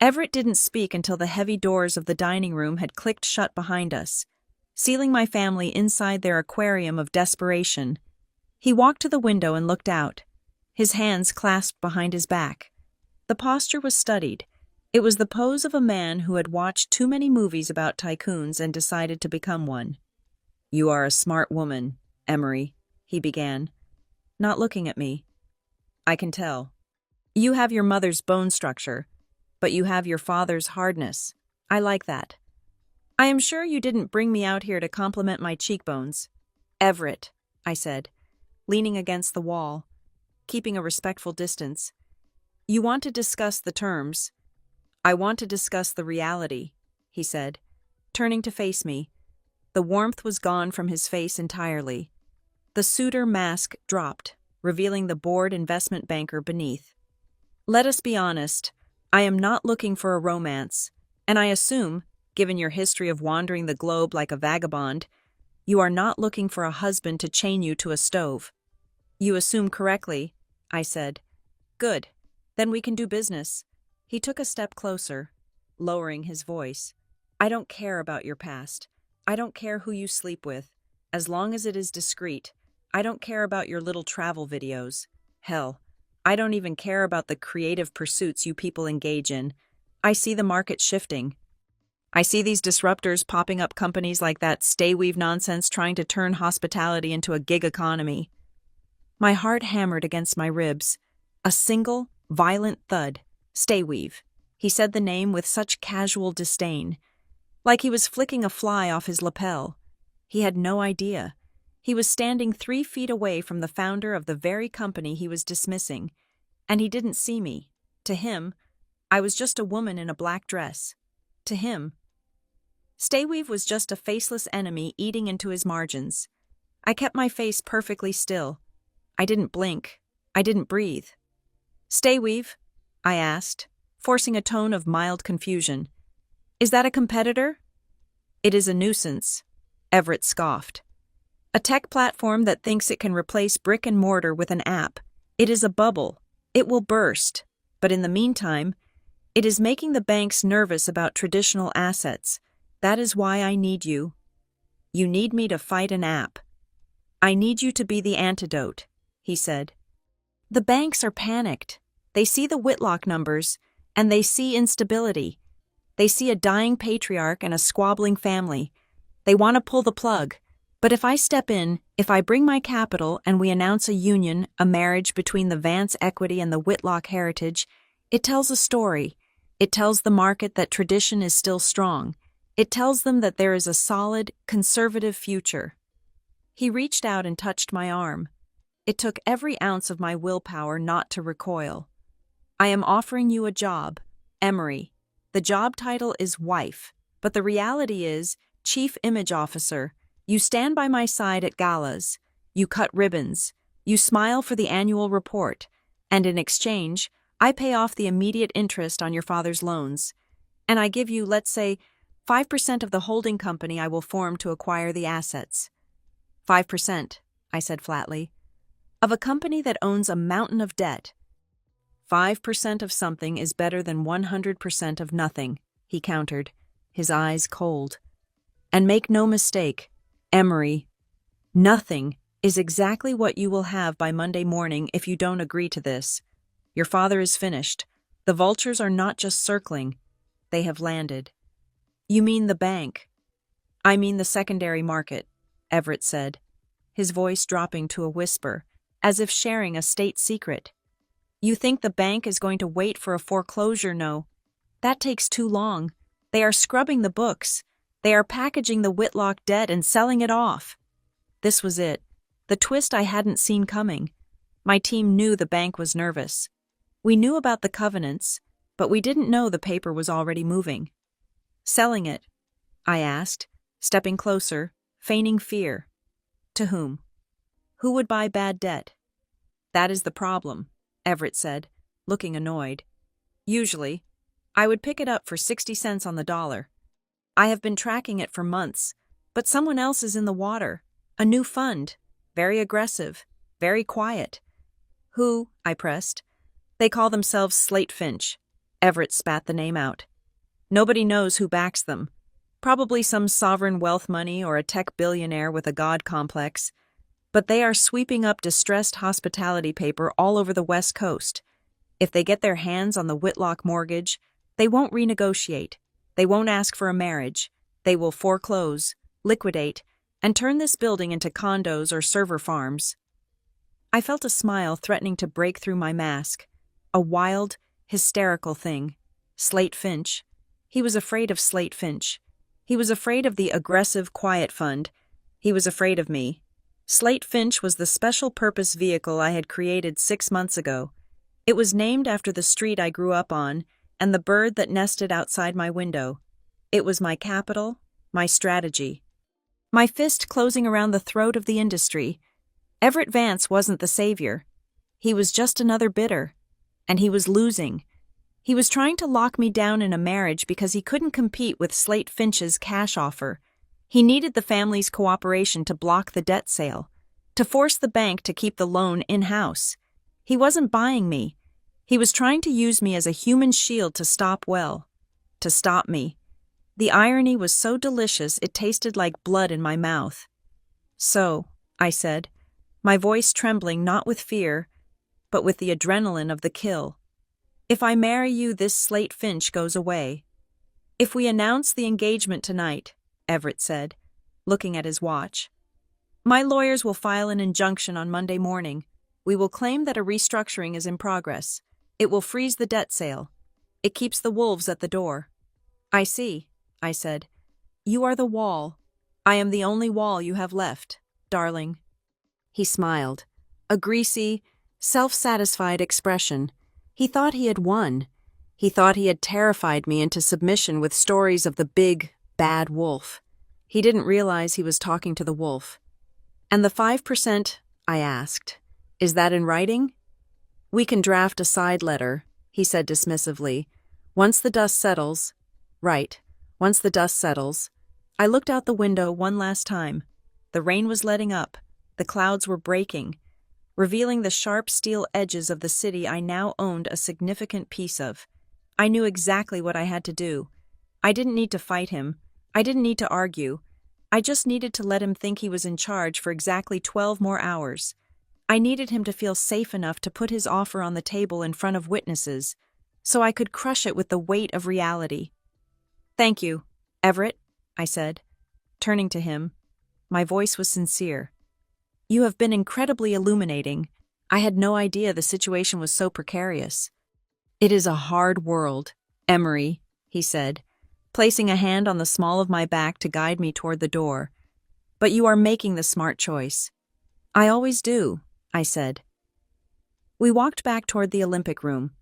Everett didn't speak until the heavy doors of the dining room had clicked shut behind us, sealing my family inside their aquarium of desperation. He walked to the window and looked out, his hands clasped behind his back. The posture was studied. It was the pose of a man who had watched too many movies about tycoons and decided to become one. You are a smart woman, Emery, he began, not looking at me. I can tell. You have your mother's bone structure, but you have your father's hardness. I like that. I am sure you didn't bring me out here to compliment my cheekbones. Everett, I said, leaning against the wall, keeping a respectful distance. You want to discuss the terms. I want to discuss the reality, he said, turning to face me. The warmth was gone from his face entirely. The suitor mask dropped, revealing the bored investment banker beneath. Let us be honest. I am not looking for a romance, and I assume, given your history of wandering the globe like a vagabond, You are not looking for a husband to chain you to a stove. You assume correctly, I said. Good. Then we can do business. He took a step closer, lowering his voice. I don't care about your past. I don't care who you sleep with. As long as it is discreet. I don't care about your little travel videos. Hell, I don't even care about the creative pursuits you people engage in. I see the market shifting. I see these disruptors popping up, companies like that stay-weave nonsense trying to turn hospitality into a gig economy. My heart hammered against my ribs. A single, violent thud. Stay-weave. He said the name with such casual disdain, like he was flicking a fly off his lapel. He had no idea. He was standing 3 feet away from the founder of the very company he was dismissing, and he didn't see me. To him, I was just a woman in a black dress. To him, Stayweave was just a faceless enemy eating into his margins. I kept my face perfectly still. I didn't blink. I didn't breathe. Stayweave? I asked, forcing a tone of mild confusion. Is that a competitor? It is a nuisance, Everett scoffed. A tech platform that thinks it can replace brick and mortar with an app. It is a bubble. It will burst. But in the meantime, it is making the banks nervous about traditional assets. That is why I need you. You need me to fight an app. I need you to be the antidote, he said. The banks are panicked. They see the Whitlock numbers, and they see instability. They see a dying patriarch and a squabbling family. They want to pull the plug. But if I step in, if I bring my capital and we announce a union, a marriage between the Vance equity and the Whitlock heritage, it tells a story. It tells the market that tradition is still strong. It tells them that there is a solid, conservative future. He reached out and touched my arm. It took every ounce of my willpower not to recoil. I am offering you a job, Emery. The job title is wife, but the reality is chief image officer. You stand by my side at galas. You cut ribbons. You smile for the annual report. And in exchange, I pay off the immediate interest on your father's loans. And I give you, let's say, 5% of the holding company I will form to acquire the assets. 5%, I said flatly, of a company that owns a mountain of debt. 5% of something is better than 100% of nothing, he countered, his eyes cold. And make no mistake, Emery, nothing is exactly what you will have by Monday morning if you don't agree to this. Your father is finished. The vultures are not just circling. They have landed. You mean the bank? I mean the secondary market, Everett said, his voice dropping to a whisper, as if sharing a state secret. You think the bank is going to wait for a foreclosure? No. That takes too long. They are scrubbing the books. They are packaging the Whitlock debt and selling it off. This was it. The twist I hadn't seen coming. My team knew the bank was nervous. We knew about the covenants, but we didn't know the paper was already moving. Selling it? I asked, stepping closer, feigning fear. To whom? Who would buy bad debt? That is the problem, Everett said, looking annoyed. Usually, I would pick it up for 60 cents on the dollar. I have been tracking it for months, but someone else is in the water. A new fund. Very aggressive. Very quiet. Who? I pressed. They call themselves Slate Finch. Everett spat the name out. Nobody knows who backs them. Probably some sovereign wealth money or a tech billionaire with a god complex. But they are sweeping up distressed hospitality paper all over the West Coast. If they get their hands on the Whitlock mortgage, they won't renegotiate. They won't ask for a marriage. They will foreclose, liquidate, and turn this building into condos or server farms. I felt a smile threatening to break through my mask. A wild, hysterical thing. Slate Finch. He was afraid of Slate Finch. He was afraid of the aggressive quiet fund. He was afraid of me. Slate Finch was the special-purpose vehicle I had created 6 months ago. It was named after the street I grew up on and the bird that nested outside my window. It was my capital, my strategy. My fist closing around the throat of the industry. Everett Vance wasn't the savior. He was just another bidder. And he was losing. He was trying to lock me down in a marriage because he couldn't compete with Slate Finch's cash offer. He needed the family's cooperation to block the debt sale, to force the bank to keep the loan in-house. He wasn't buying me. He was trying to use me as a human shield to stop me. The irony was so delicious it tasted like blood in my mouth. "So," I said, my voice trembling not with fear, but with the adrenaline of the kill. "If I marry you, this Slate Finch goes away." "If we announce the engagement tonight," Everett said, looking at his watch, "my lawyers will file an injunction on Monday morning. We will claim that a restructuring is in progress. It will freeze the debt sale. It keeps the wolves at the door." "I see," I said. "You are the wall. I am the only wall you have left, darling." He smiled, a greasy, self-satisfied expression. He thought he had won. He thought he had terrified me into submission with stories of the big, bad wolf. He didn't realize he was talking to the wolf. "And the 5%, I asked, "is that in writing?" "We can draft a side letter," he said dismissively. "Once the dust settles." "Right, once the dust settles." I looked out the window one last time. The rain was letting up. The clouds were breaking, revealing the sharp steel edges of the city I now owned a significant piece of. I knew exactly what I had to do. I didn't need to fight him. I didn't need to argue. I just needed to let him think he was in charge for exactly 12 more hours. I needed him to feel safe enough to put his offer on the table in front of witnesses, so I could crush it with the weight of reality. "Thank you, Everett," I said, turning to him. My voice was sincere. "You have been incredibly illuminating. I had no idea the situation was so precarious." "It is a hard world, Emery," he said, placing a hand on the small of my back to guide me toward the door. "But you are making the smart choice." "I always do," I said. We walked back toward the Olympic room.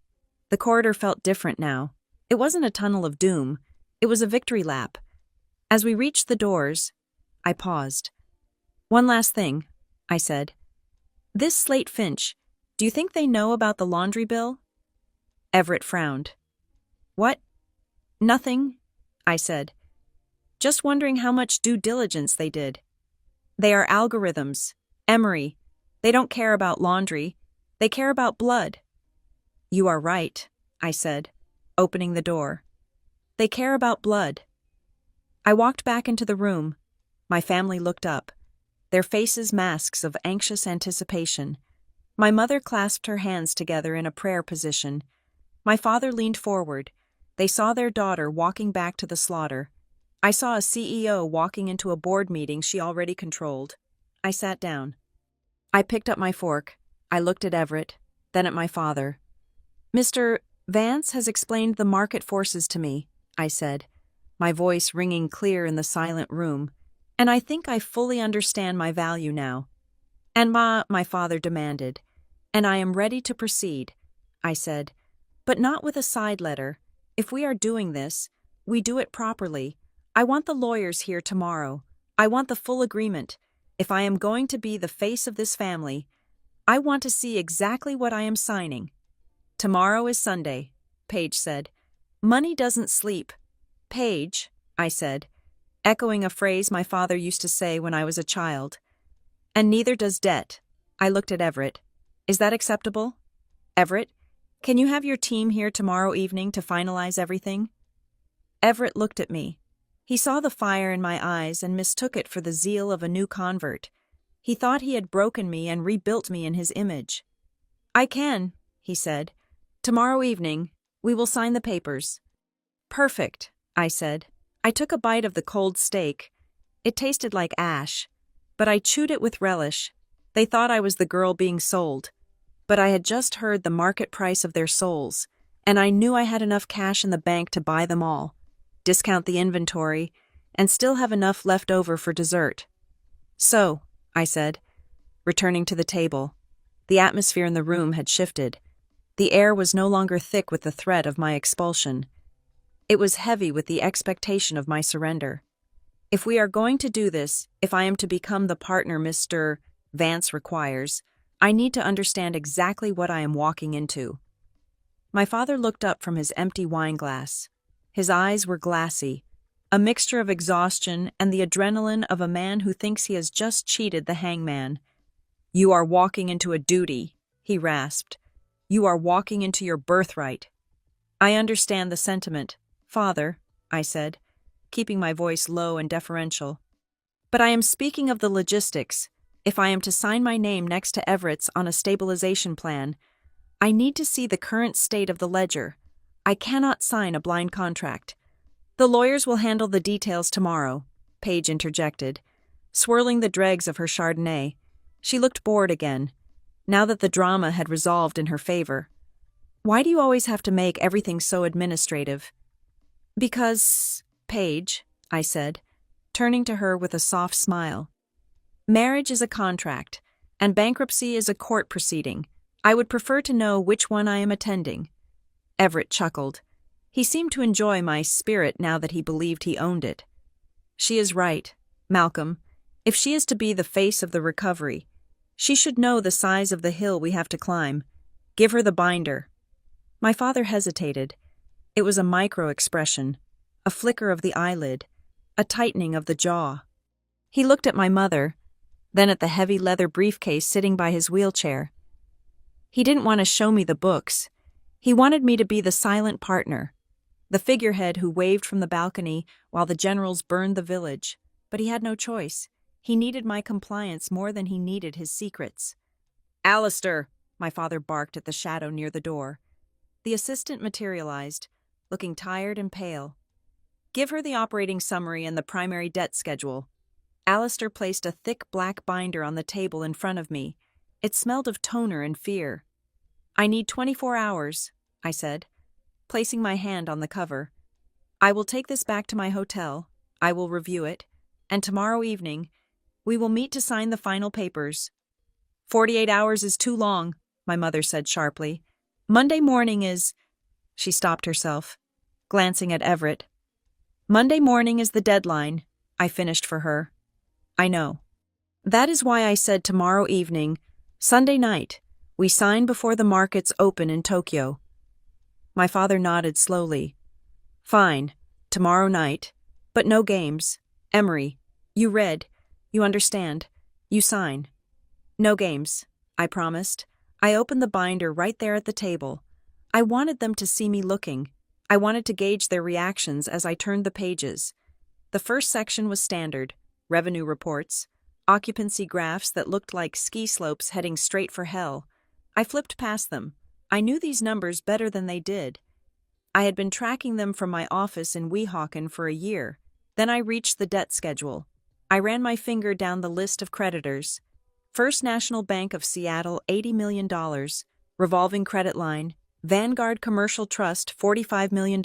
The corridor felt different now. It wasn't a tunnel of doom. It was a victory lap. As we reached the doors, I paused. "One last thing," I said. "This Slate Finch, do you think they know about the laundry bill?" Everett frowned. "What?" "Nothing," I said. "Just wondering how much due diligence they did. They are algorithms, Emery. They don't care about laundry. They care about blood." "You are right," I said, opening the door. "They care about blood." I walked back into the room. My family looked up, their faces masks of anxious anticipation. My mother clasped her hands together in a prayer position. My father leaned forward. They saw their daughter walking back to the slaughter. I saw a CEO walking into a board meeting she already controlled. I sat down. I picked up my fork. I looked at Everett, then at my father. "Mr. Vance has explained the market forces to me," I said, my voice ringing clear in the silent room. "And I think I fully understand my value now." "And my father demanded. "And I am ready to proceed," I said, "but not with a side letter. If we are doing this, we do it properly. I want the lawyers here tomorrow. I want the full agreement. If I am going to be the face of this family, I want to see exactly what I am signing." "Tomorrow is Sunday," Paige said. "Money doesn't sleep." "Paige," I said, echoing a phrase my father used to say when I was a child. "And neither does debt." I looked at Everett. "Is that acceptable? Everett, can you have your team here tomorrow evening to finalize everything?" Everett looked at me. He saw the fire in my eyes and mistook it for the zeal of a new convert. He thought he had broken me and rebuilt me in his image. "I can," he said. "Tomorrow evening, we will sign the papers." "Perfect," I said. I took a bite of the cold steak. It tasted like ash, but I chewed it with relish. They thought I was the girl being sold, but I had just heard the market price of their souls, and I knew I had enough cash in the bank to buy them all, discount the inventory, and still have enough left over for dessert. "So," I said, returning to the table. The atmosphere in the room had shifted. The air was no longer thick with the threat of my expulsion. It was heavy with the expectation of my surrender. "If we are going to do this, if I am to become the partner Mr. Vance requires, I need to understand exactly what I am walking into." My father looked up from his empty wine glass. His eyes were glassy, a mixture of exhaustion and the adrenaline of a man who thinks he has just cheated the hangman. "You are walking into a duty," he rasped. "You are walking into your birthright." "I understand the sentiment, Father," I said, keeping my voice low and deferential. "But I am speaking of the logistics. If I am to sign my name next to Everett's on a stabilization plan, I need to see the current state of the ledger. I cannot sign a blind contract." "The lawyers will handle the details tomorrow," Paige interjected, swirling the dregs of her Chardonnay. She looked bored again, now that the drama had resolved in her favor. "Why do you always have to make everything so administrative?" "Because, Paige," I said, turning to her with a soft smile, "marriage is a contract, and bankruptcy is a court proceeding. I would prefer to know which one I am attending." Everett chuckled. He seemed to enjoy my spirit now that he believed he owned it. "She is right, Malcolm. If she is to be the face of the recovery, she should know the size of the hill we have to climb. Give her the binder." My father hesitated. It was a micro-expression, a flicker of the eyelid, a tightening of the jaw. He looked at my mother, then at the heavy leather briefcase sitting by his wheelchair. He didn't want to show me the books. He wanted me to be the silent partner, the figurehead who waved from the balcony while the generals burned the village. But he had no choice. He needed my compliance more than he needed his secrets. "Alistair," my father barked at the shadow near the door. The assistant materialized, looking tired and pale. "Give her the operating summary and the primary debt schedule." Alistair placed a thick black binder on the table in front of me. It smelled of toner and fear. "I need 24 hours, I said, placing my hand on the cover. "I will take this back to my hotel, I will review it, and tomorrow evening, we will meet to sign the final papers." 48 hours is too long," my mother said sharply. "Monday morning is—" She stopped herself, glancing at Everett. "Monday morning is the deadline," I finished for her. "I know. That is why I said tomorrow evening, Sunday night, we sign before the markets open in Tokyo." My father nodded slowly. "Fine, tomorrow night, but no games. Emery, you read, you understand, you sign. No games," I promised. I opened the binder right there at the table. I wanted them to see me looking. I wanted to gauge their reactions as I turned the pages. The first section was standard: revenue reports, occupancy graphs that looked like ski slopes heading straight for hell. I flipped past them. I knew these numbers better than they did. I had been tracking them from my office in Weehawken for a year. Then I reached the debt schedule. I ran my finger down the list of creditors. First National Bank of Seattle, $80 million. Revolving credit line. Vanguard Commercial Trust, $45 million.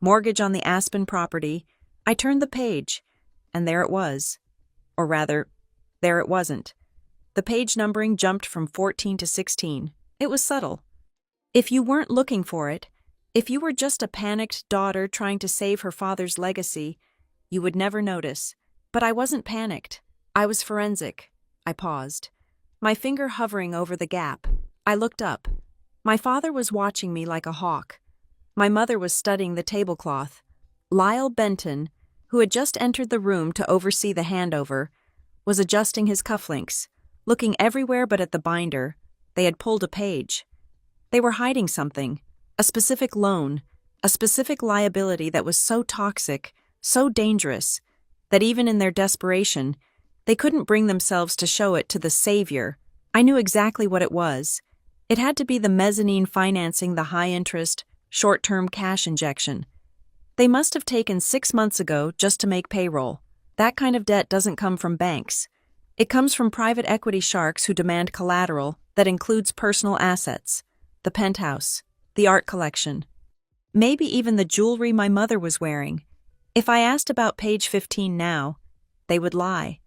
Mortgage on the Aspen property. I turned the page, and there it was. Or rather, there it wasn't. The page numbering jumped from 14 to 16. It was subtle. If you weren't looking for it, if you were just a panicked daughter trying to save her father's legacy, you would never notice. But I wasn't panicked. I was forensic. I paused, my finger hovering over the gap. I looked up. My father was watching me like a hawk. My mother was studying the tablecloth. Lyle Benton, who had just entered the room to oversee the handover, was adjusting his cufflinks, looking everywhere but at the binder. They had pulled a page. They were hiding something, a specific loan, a specific liability that was so toxic, so dangerous, that even in their desperation, they couldn't bring themselves to show it to the savior. I knew exactly what it was. It had to be the mezzanine financing the high-interest, short-term cash injection. They must have taken 6 months ago just to make payroll. That kind of debt doesn't come from banks. It comes from private equity sharks who demand collateral that includes personal assets, the penthouse, the art collection, maybe even the jewelry my mother was wearing. If I asked about page 15 now, they would lie.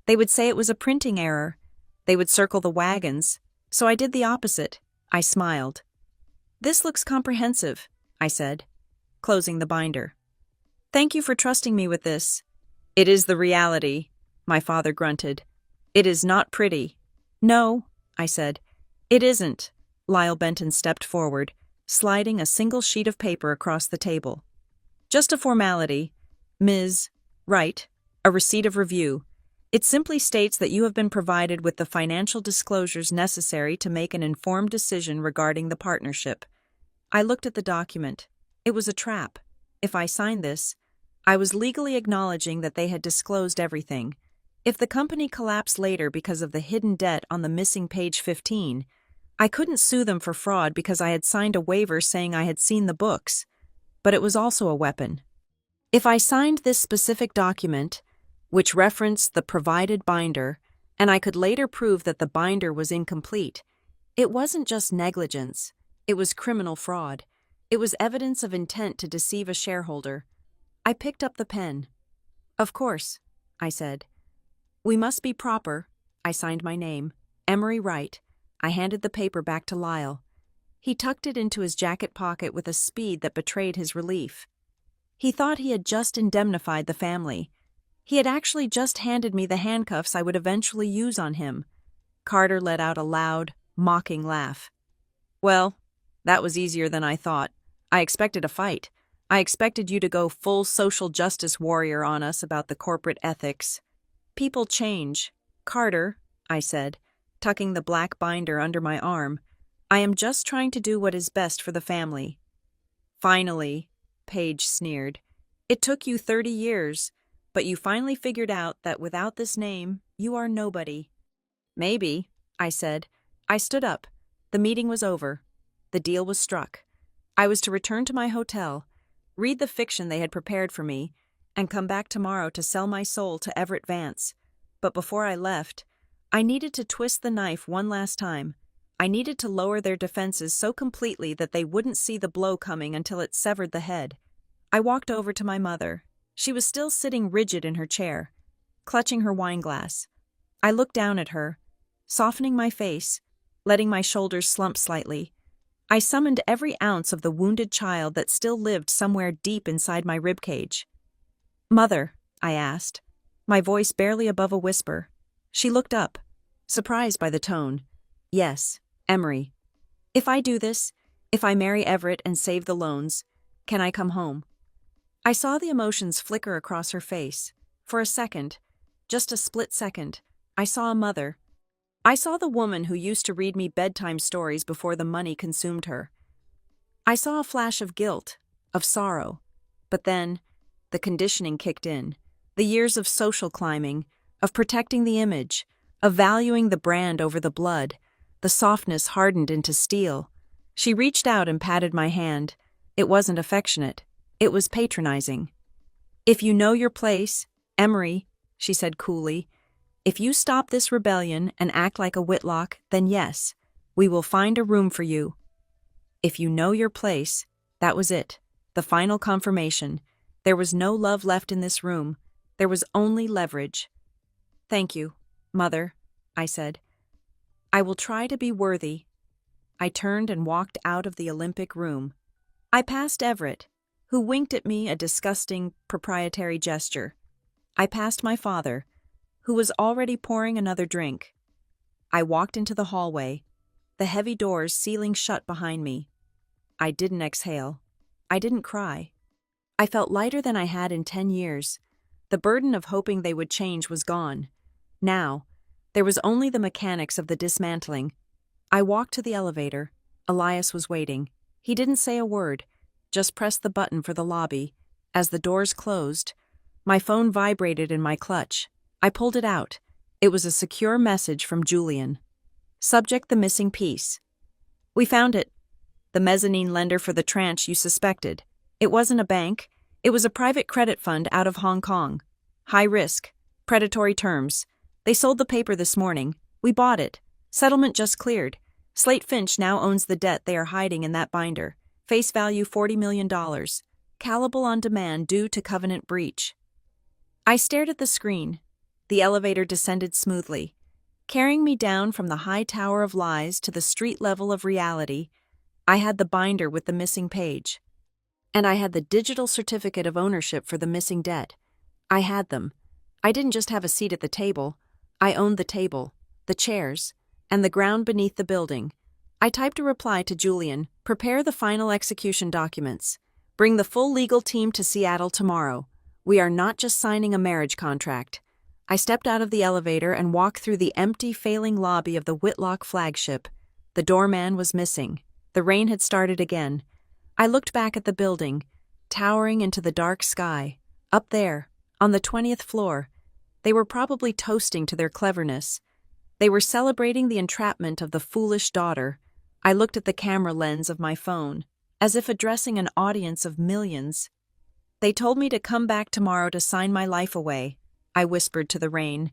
They would say it was a printing error. They would circle the wagons. So I did the opposite. I smiled. "This looks comprehensive," I said, closing the binder. "Thank you for trusting me with this." "It is the reality," my father grunted. "It is not pretty." "No," I said. "It isn't." Lyle Benton stepped forward, sliding a single sheet of paper across the table. "Just a formality. Ms. Wright, a receipt of review. It simply states that you have been provided with the financial disclosures necessary to make an informed decision regarding the partnership. I looked at the document. It was a trap. If I signed this, I was legally acknowledging that they had disclosed everything. If the company collapsed later because of the hidden debt on the missing page 15, I couldn't sue them for fraud because I had signed a waiver saying I had seen the books. But it was also a weapon. If I signed this specific document, which referenced the provided binder, and I could later prove that the binder was incomplete, it wasn't just negligence, it was criminal fraud. It was evidence of intent to deceive a shareholder. I picked up the pen. "Of course," I said. "We must be proper." I signed my name, Emery Wright. I handed the paper back to Lyle. He tucked it into his jacket pocket with a speed that betrayed his relief. He thought he had just indemnified the family. He had actually just handed me the handcuffs I would eventually use on him. Carter let out a loud, mocking laugh. "Well, that was easier than I thought. I expected a fight. I expected you to go full social justice warrior on us about the corporate ethics." "People change. Carter," I said, tucking the black binder under my arm. "I am just trying to do what is best for the family." "Finally," Paige sneered. "It took you 30 years, but you finally figured out that without this name, you are nobody." "Maybe," I said. I stood up. The meeting was over. The deal was struck. I was to return to my hotel, read the fiction they had prepared for me, and come back tomorrow to sell my soul to Everett Vance. But before I left, I needed to twist the knife one last time. I needed to lower their defenses so completely that they wouldn't see the blow coming until it severed the head. I walked over to my mother. She was still sitting rigid in her chair, clutching her wineglass. I looked down at her, softening my face, letting my shoulders slump slightly. I summoned every ounce of the wounded child that still lived somewhere deep inside my ribcage. "Mother," I asked, my voice barely above a whisper. She looked up, surprised by the tone. "Yes, Emery. If I do this, if I marry Everett and save the loans, can I come home?" I saw the emotions flicker across her face. For a second, just a split second, I saw a mother. I saw the woman who used to read me bedtime stories before the money consumed her. I saw a flash of guilt, of sorrow. But then, the conditioning kicked in. The years of social climbing, of protecting the image, of valuing the brand over the blood. The softness hardened into steel. She reached out and patted my hand. It wasn't affectionate. It was patronizing. "If you know your place, Emery," she said coolly, "if you stop this rebellion and act like a Whitlock, then yes, we will find a room for you." If you know your place, that was it, the final confirmation. There was no love left in this room. There was only leverage. "Thank you, Mother," I said. "I will try to be worthy." I turned and walked out of the Olympic room. I passed Everett, who winked at me a disgusting, proprietary gesture. I passed my father, who was already pouring another drink. I walked into the hallway, the heavy doors sealing shut behind me. I didn't exhale. I didn't cry. I felt lighter than I had in 10 years. The burden of hoping they would change was gone. Now, there was only the mechanics of the dismantling. I walked to the elevator. Elias was waiting. He didn't say a word, just pressed the button for the lobby. As the doors closed, my phone vibrated in my clutch. I pulled it out. It was a secure message from Julian. Subject: the missing piece. "We found it. The mezzanine lender for the tranche you suspected. It wasn't a bank. It was a private credit fund out of Hong Kong. High risk. Predatory terms. They sold the paper this morning. We bought it. Settlement just cleared. Slate Finch now owns the debt they are hiding in that binder. Face value $40 million. Callable on demand due to covenant breach." I stared at the screen. The elevator descended smoothly, carrying me down from the high tower of lies to the street level of reality. I had the binder with the missing page. And I had the digital certificate of ownership for the missing debt. I had them. I didn't just have a seat at the table. I owned the table, the chairs, and the ground beneath the building. I typed a reply to Julian: "Prepare the final execution documents. Bring the full legal team to Seattle tomorrow. We are not just signing a marriage contract. I stepped out of the elevator and walked through the empty, failing lobby of the Whitlock flagship. The doorman was missing. The rain had started again. I looked back at the building, towering into the dark sky. Up there, on the 20th floor, they were probably toasting to their cleverness. They were celebrating the entrapment of the foolish daughter. I looked at the camera lens of my phone, as if addressing an audience of millions. They told me to come back tomorrow to sign my life away, I whispered to the rain.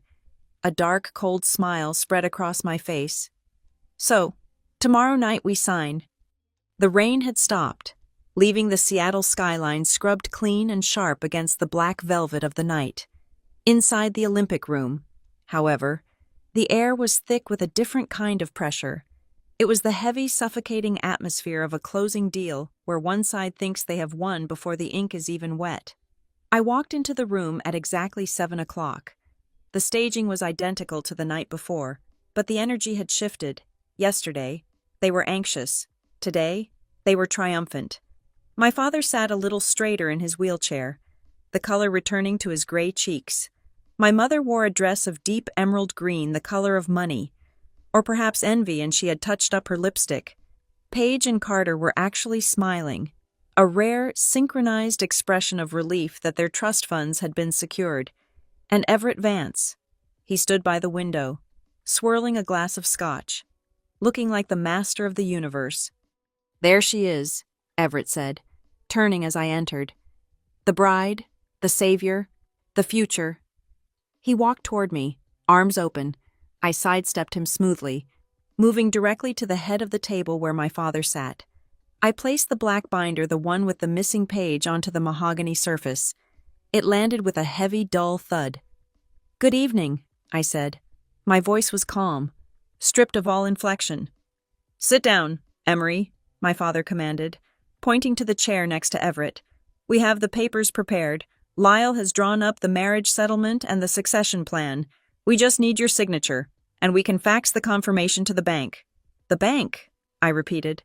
A dark, cold smile spread across my face. So, tomorrow night we sign. The rain had stopped, leaving the Seattle skyline scrubbed clean and sharp against the black velvet of the night. Inside the Olympic room, however, the air was thick with a different kind of pressure. It was the heavy, suffocating atmosphere of a closing deal where one side thinks they have won before the ink is even wet. I walked into the room at exactly 7 o'clock. The staging was identical to the night before, but the energy had shifted. Yesterday, they were anxious. Today, they were triumphant. My father sat a little straighter in his wheelchair, the color returning to his gray cheeks. My mother wore a dress of deep emerald green, the color of money, or perhaps envy, and she had touched up her lipstick. Paige and Carter were actually smiling, a rare, synchronized expression of relief that their trust funds had been secured. And Everett Vance. He stood by the window, swirling a glass of scotch, looking like the master of the universe. "There she is," Everett said, turning as I entered. "The bride, the savior, the future." He walked toward me, arms open. I sidestepped him smoothly, moving directly to the head of the table where my father sat. I placed the black binder, the one with the missing page, onto the mahogany surface. It landed with a heavy, dull thud. "Good evening," I said. My voice was calm, stripped of all inflection. "Sit down, Emery," my father commanded, pointing to the chair next to Everett. "We have the papers prepared. Lyle has drawn up the marriage settlement and the succession plan. We just need your signature, and we can fax the confirmation to the bank." "The bank?" I repeated.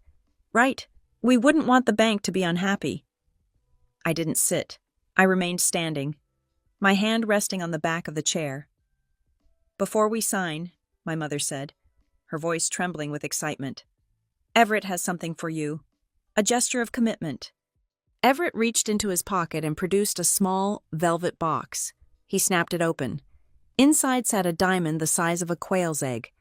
"Right. We wouldn't want the bank to be unhappy." I didn't sit. I remained standing, my hand resting on the back of the chair. "Before we sign," my mother said, her voice trembling with excitement, "Everett has something for you. A gesture of commitment." Everett reached into his pocket and produced a small, velvet box. He snapped it open. Inside sat a diamond the size of a quail's egg,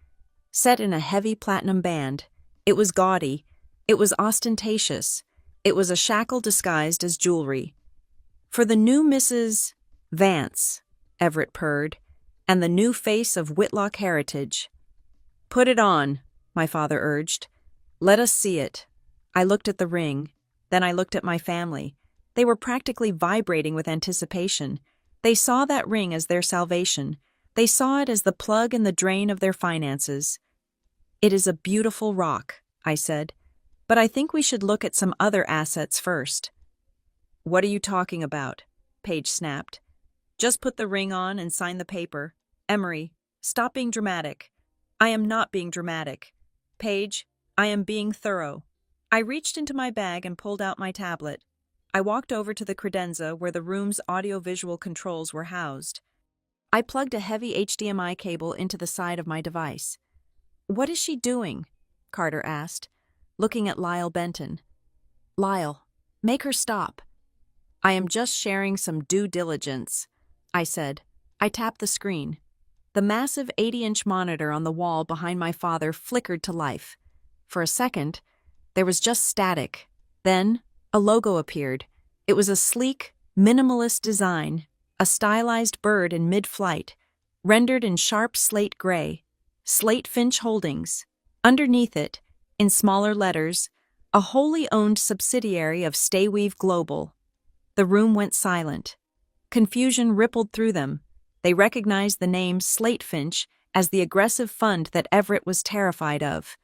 set in a heavy platinum band. It was gaudy. It was ostentatious. It was a shackle disguised as jewelry. "For the new Mrs. Vance," Everett purred, "and the new face of Whitlock heritage." "Put it on," my father urged. "Let us see it." I looked at the ring. Then I looked at my family. They were practically vibrating with anticipation. They saw that ring as their salvation. They saw it as the plug in the drain of their finances. "It is a beautiful rock," I said, "but I think we should look at some other assets first." "What are you talking about?" Paige snapped. "Just put the ring on and sign the paper. Emery, stop being dramatic." "I am not being dramatic. Paige, I am being thorough." I reached into my bag and pulled out my tablet. I walked over to the credenza where the room's audiovisual controls were housed. I plugged a heavy HDMI cable into the side of my device. "What is she doing?" Carter asked, looking at Lyle Benton. "Lyle, make her stop." "I am just sharing some due diligence," I said. I tapped the screen. The massive 80-inch monitor on the wall behind my father flickered to life. For a second, there was just static. Then, a logo appeared. It was a sleek, minimalist design, a stylized bird in mid-flight, rendered in sharp slate gray. Slate Finch Holdings. Underneath it, in smaller letters, a wholly owned subsidiary of Stayweave Global. The room went silent. Confusion rippled through them. They recognized the name Slate Finch as the aggressive fund that Everett was terrified of.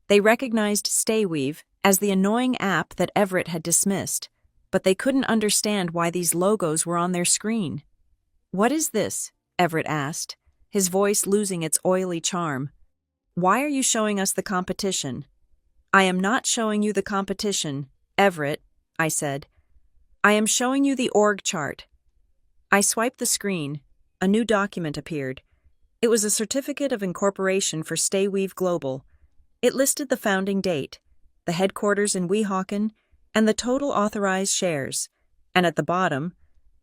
They recognized Stayweave as the annoying app that Everett had dismissed, but they couldn't understand why these logos were on their screen. "What is this?" Everett asked, his voice losing its oily charm. "Why are you showing us the competition?" "I am not showing you the competition, Everett," I said. "I am showing you the org chart." I swiped the screen. A new document appeared. It was a certificate of incorporation for Stayweave Global. It listed the founding date, the headquarters in Weehawken, and the total authorized shares. And at the bottom,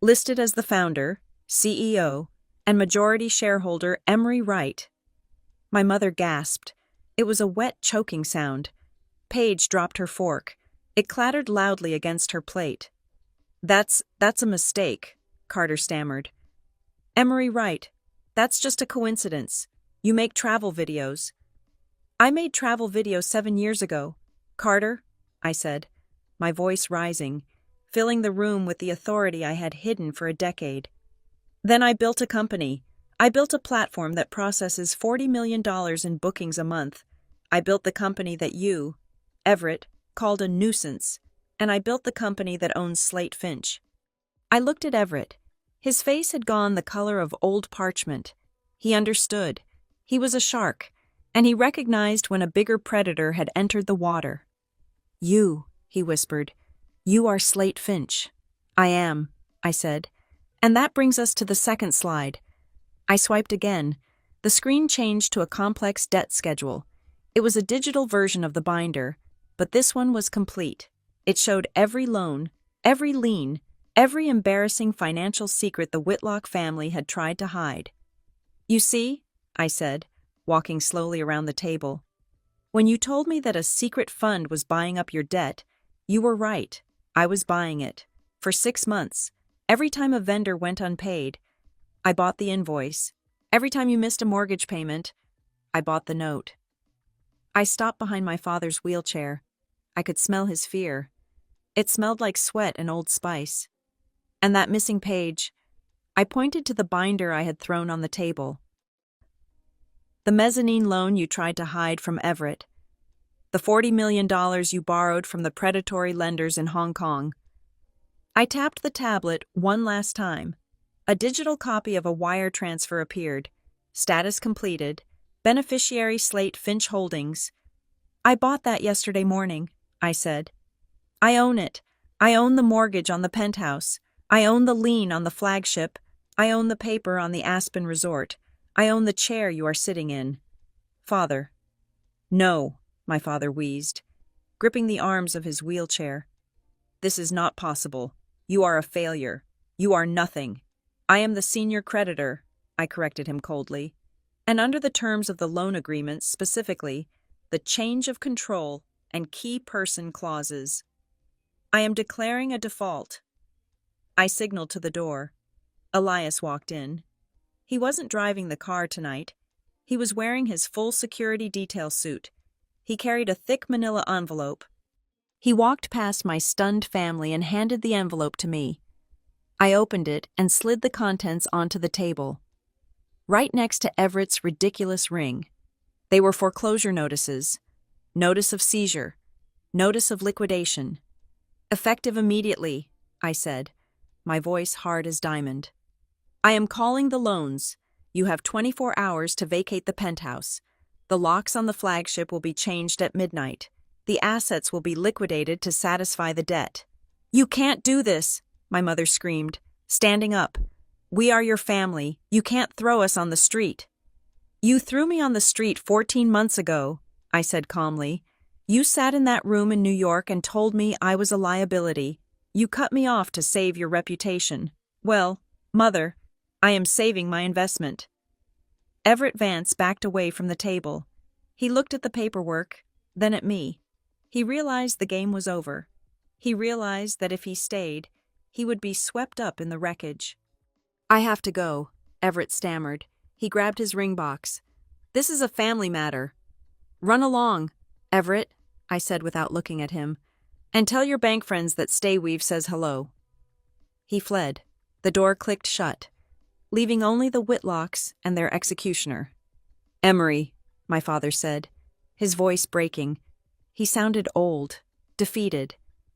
listed as the founder, CEO, and majority shareholder Emery Wright. My mother gasped. It was a wet, choking sound. Paige dropped her fork. It clattered loudly against her plate. That's a mistake, Carter stammered. Emery Wright. That's just a coincidence. You make travel videos. I made travel videos 7 years ago. Carter, I said, my voice rising, filling the room with the authority I had hidden for a decade. Then I built a company. I built a platform that processes $40 million in bookings a month. I built the company that you, Everett, called a nuisance. And I built the company that owns Slate Finch. I looked at Everett. His face had gone the color of old parchment. He understood. He was a shark, and he recognized when a bigger predator had entered the water. You, he whispered. You are Slate Finch. I am, I said. And that brings us to the second slide. I swiped again. The screen changed to a complex debt schedule. It was a digital version of the binder, but this one was complete. It showed every loan, every lien, every embarrassing financial secret the Whitlock family had tried to hide. You see, I said, walking slowly around the table. When you told me that a secret fund was buying up your debt, you were right. I was buying it. For 6 months. Every time a vendor went unpaid, I bought the invoice. Every time you missed a mortgage payment, I bought the note. I stopped behind my father's wheelchair. I could smell his fear. It smelled like sweat and Old Spice. And that missing page, I pointed to the binder I had thrown on the table. The mezzanine loan you tried to hide from Everett. The $40 million you borrowed from the predatory lenders in Hong Kong. I tapped the tablet one last time. A digital copy of a wire transfer appeared. Status completed. Beneficiary Slate Finch Holdings. I bought that yesterday morning, I said. I own it. I own the mortgage on the penthouse. I own the lien on the flagship. I own the paper on the Aspen Resort. I own the chair you are sitting in. Father. No, my father wheezed, gripping the arms of his wheelchair. This is not possible. You are a failure. You are nothing. I am the senior creditor, I corrected him coldly. And under the terms of the loan agreement, specifically, the change of control and key person clauses. I am declaring a default. I signaled to the door. Elias walked in. He wasn't driving the car tonight. He was wearing his full security detail suit. He carried a thick manila envelope. He walked past my stunned family and handed the envelope to me. I opened it and slid the contents onto the table. Right next to Everett's ridiculous ring. They were foreclosure notices. Notice of seizure. Notice of liquidation. Effective immediately, I said, my voice hard as diamond. I am calling the loans. You have 24 hours to vacate the penthouse. The locks on the flagship will be changed at midnight. The assets will be liquidated to satisfy the debt. You can't do this, my mother screamed, standing up. We are your family. You can't throw us on the street. You threw me on the street 14 months ago, I said calmly. You sat in that room in New York and told me I was a liability. You cut me off to save your reputation. Well, Mother, I am saving my investment. Everett Vance backed away from the table. He looked at the paperwork, then at me. He realized the game was over. He realized that if he stayed, he would be swept up in the wreckage. I have to go, Everett stammered. He grabbed his ring box. This is a family matter. Run along, Everett, I said without looking at him, and tell your bank friends that Stayweave says hello. He fled. The door clicked shut, leaving only the Whitlocks and their executioner. Emery, my father said, his voice breaking. He sounded old, defeated.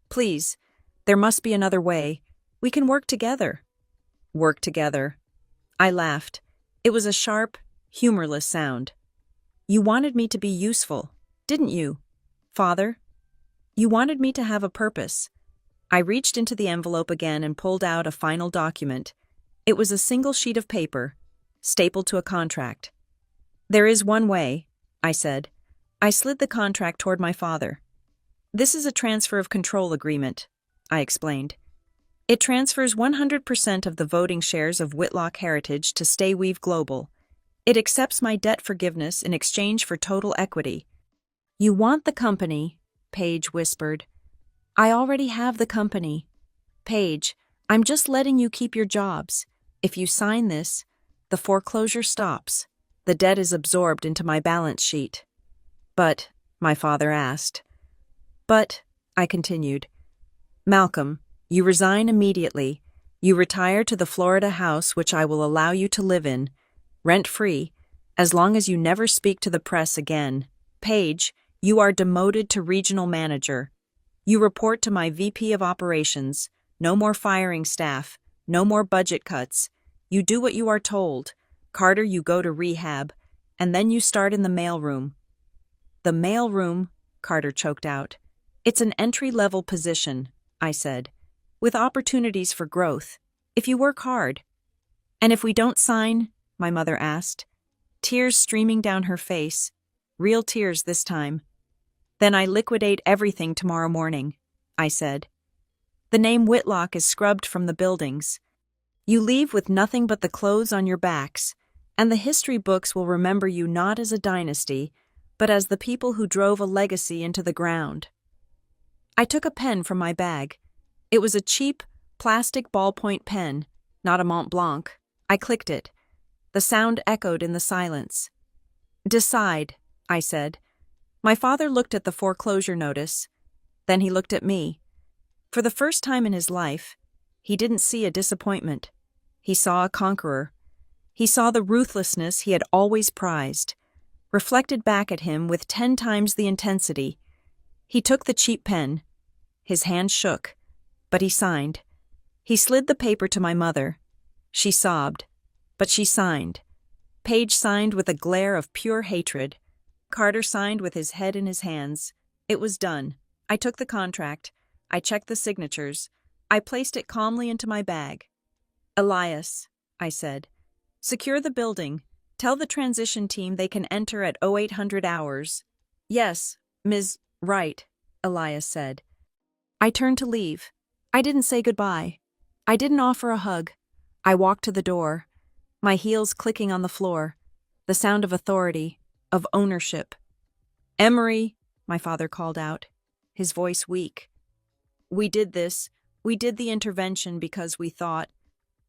Please, there must be another way. We can work together. Work together. I laughed. It was a sharp, humorless sound. You wanted me to be useful, didn't you, Father? You wanted me to have a purpose. I reached into the envelope again and pulled out a final document. It was a single sheet of paper, stapled to a contract. "There is one way," I said. I slid the contract toward my father. "This is a transfer of control agreement," I explained. "It transfers 100% of the voting shares of Whitlock Heritage to Stayweave Global. It accepts my debt forgiveness in exchange for total equity." "You want the company," Paige whispered. "I already have the company. Paige, I'm just letting you keep your jobs. If you sign this, the foreclosure stops. The debt is absorbed into my balance sheet." "But," my father asked. "But," I continued, "Malcolm, you resign immediately. You retire to the Florida house which I will allow you to live in, rent-free, as long as you never speak to the press again. Paige, you are demoted to regional manager. You report to my VP of operations. No more firing staff. No more budget cuts. You do what you are told. Carter, you go to rehab, and then you start in the mailroom." "The mailroom," Carter choked out. "It's an entry-level position," I said, "with opportunities for growth, if you work hard." "And if we don't sign?" my mother asked, tears streaming down her face, real tears this time. "Then I liquidate everything tomorrow morning," I said. "The name Whitlock is scrubbed from the buildings. You leave with nothing but the clothes on your backs, and the history books will remember you not as a dynasty, but as the people who drove a legacy into the ground." I took a pen from my bag. It was a cheap, plastic ballpoint pen, not a Mont Blanc. I clicked it. The sound echoed in the silence. "Decide," I said. My father looked at the foreclosure notice. Then he looked at me. For the first time in his life, he didn't see a disappointment. He saw a conqueror. He saw the ruthlessness he had always prized, reflected back at him with 10 times the intensity. He took the cheap pen. His hand shook, but he signed. He slid the paper to my mother. She sobbed, but she signed. Paige signed with a glare of pure hatred. Carter signed with his head in his hands. It was done. I took the contract. I checked the signatures. I placed it calmly into my bag. "Elias," I said, "secure the building. Tell the transition team they can enter at 0800 hours. "Yes, Ms. Wright," Elias said. I turned to leave. I didn't say goodbye. I didn't offer a hug. I walked to the door, my heels clicking on the floor, the sound of authority, of ownership. "Emery," my father called out, his voice weak. We did the intervention because we thought."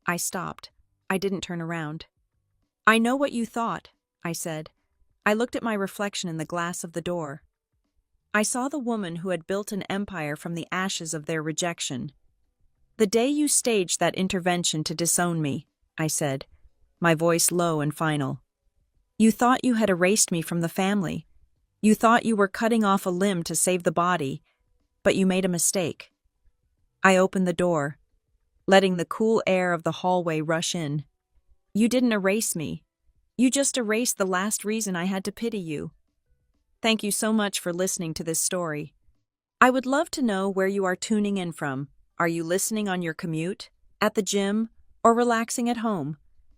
I stopped. I didn't turn around. "I know what you thought," I said. I looked at my reflection in the glass of the door. I saw the woman who had built an empire from the ashes of their rejection. "The day you staged that intervention to disown me," I said, my voice low and final. "You thought you had erased me from the family. You thought you were cutting off a limb to save the body, but you made a mistake." I opened the door, letting the cool air of the hallway rush in. "You didn't erase me. You just erased the last reason I had to pity you." Thank you so much for listening to this story. I would love to know where you are tuning in from. Are you listening on your commute, at the gym, or relaxing at home?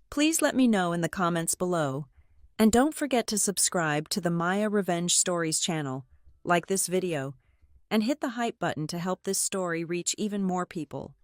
Please let me know in the comments below. And don't forget to subscribe to the Maya Revenge Stories channel, like this video, and hit the hype button to help this story reach even more people.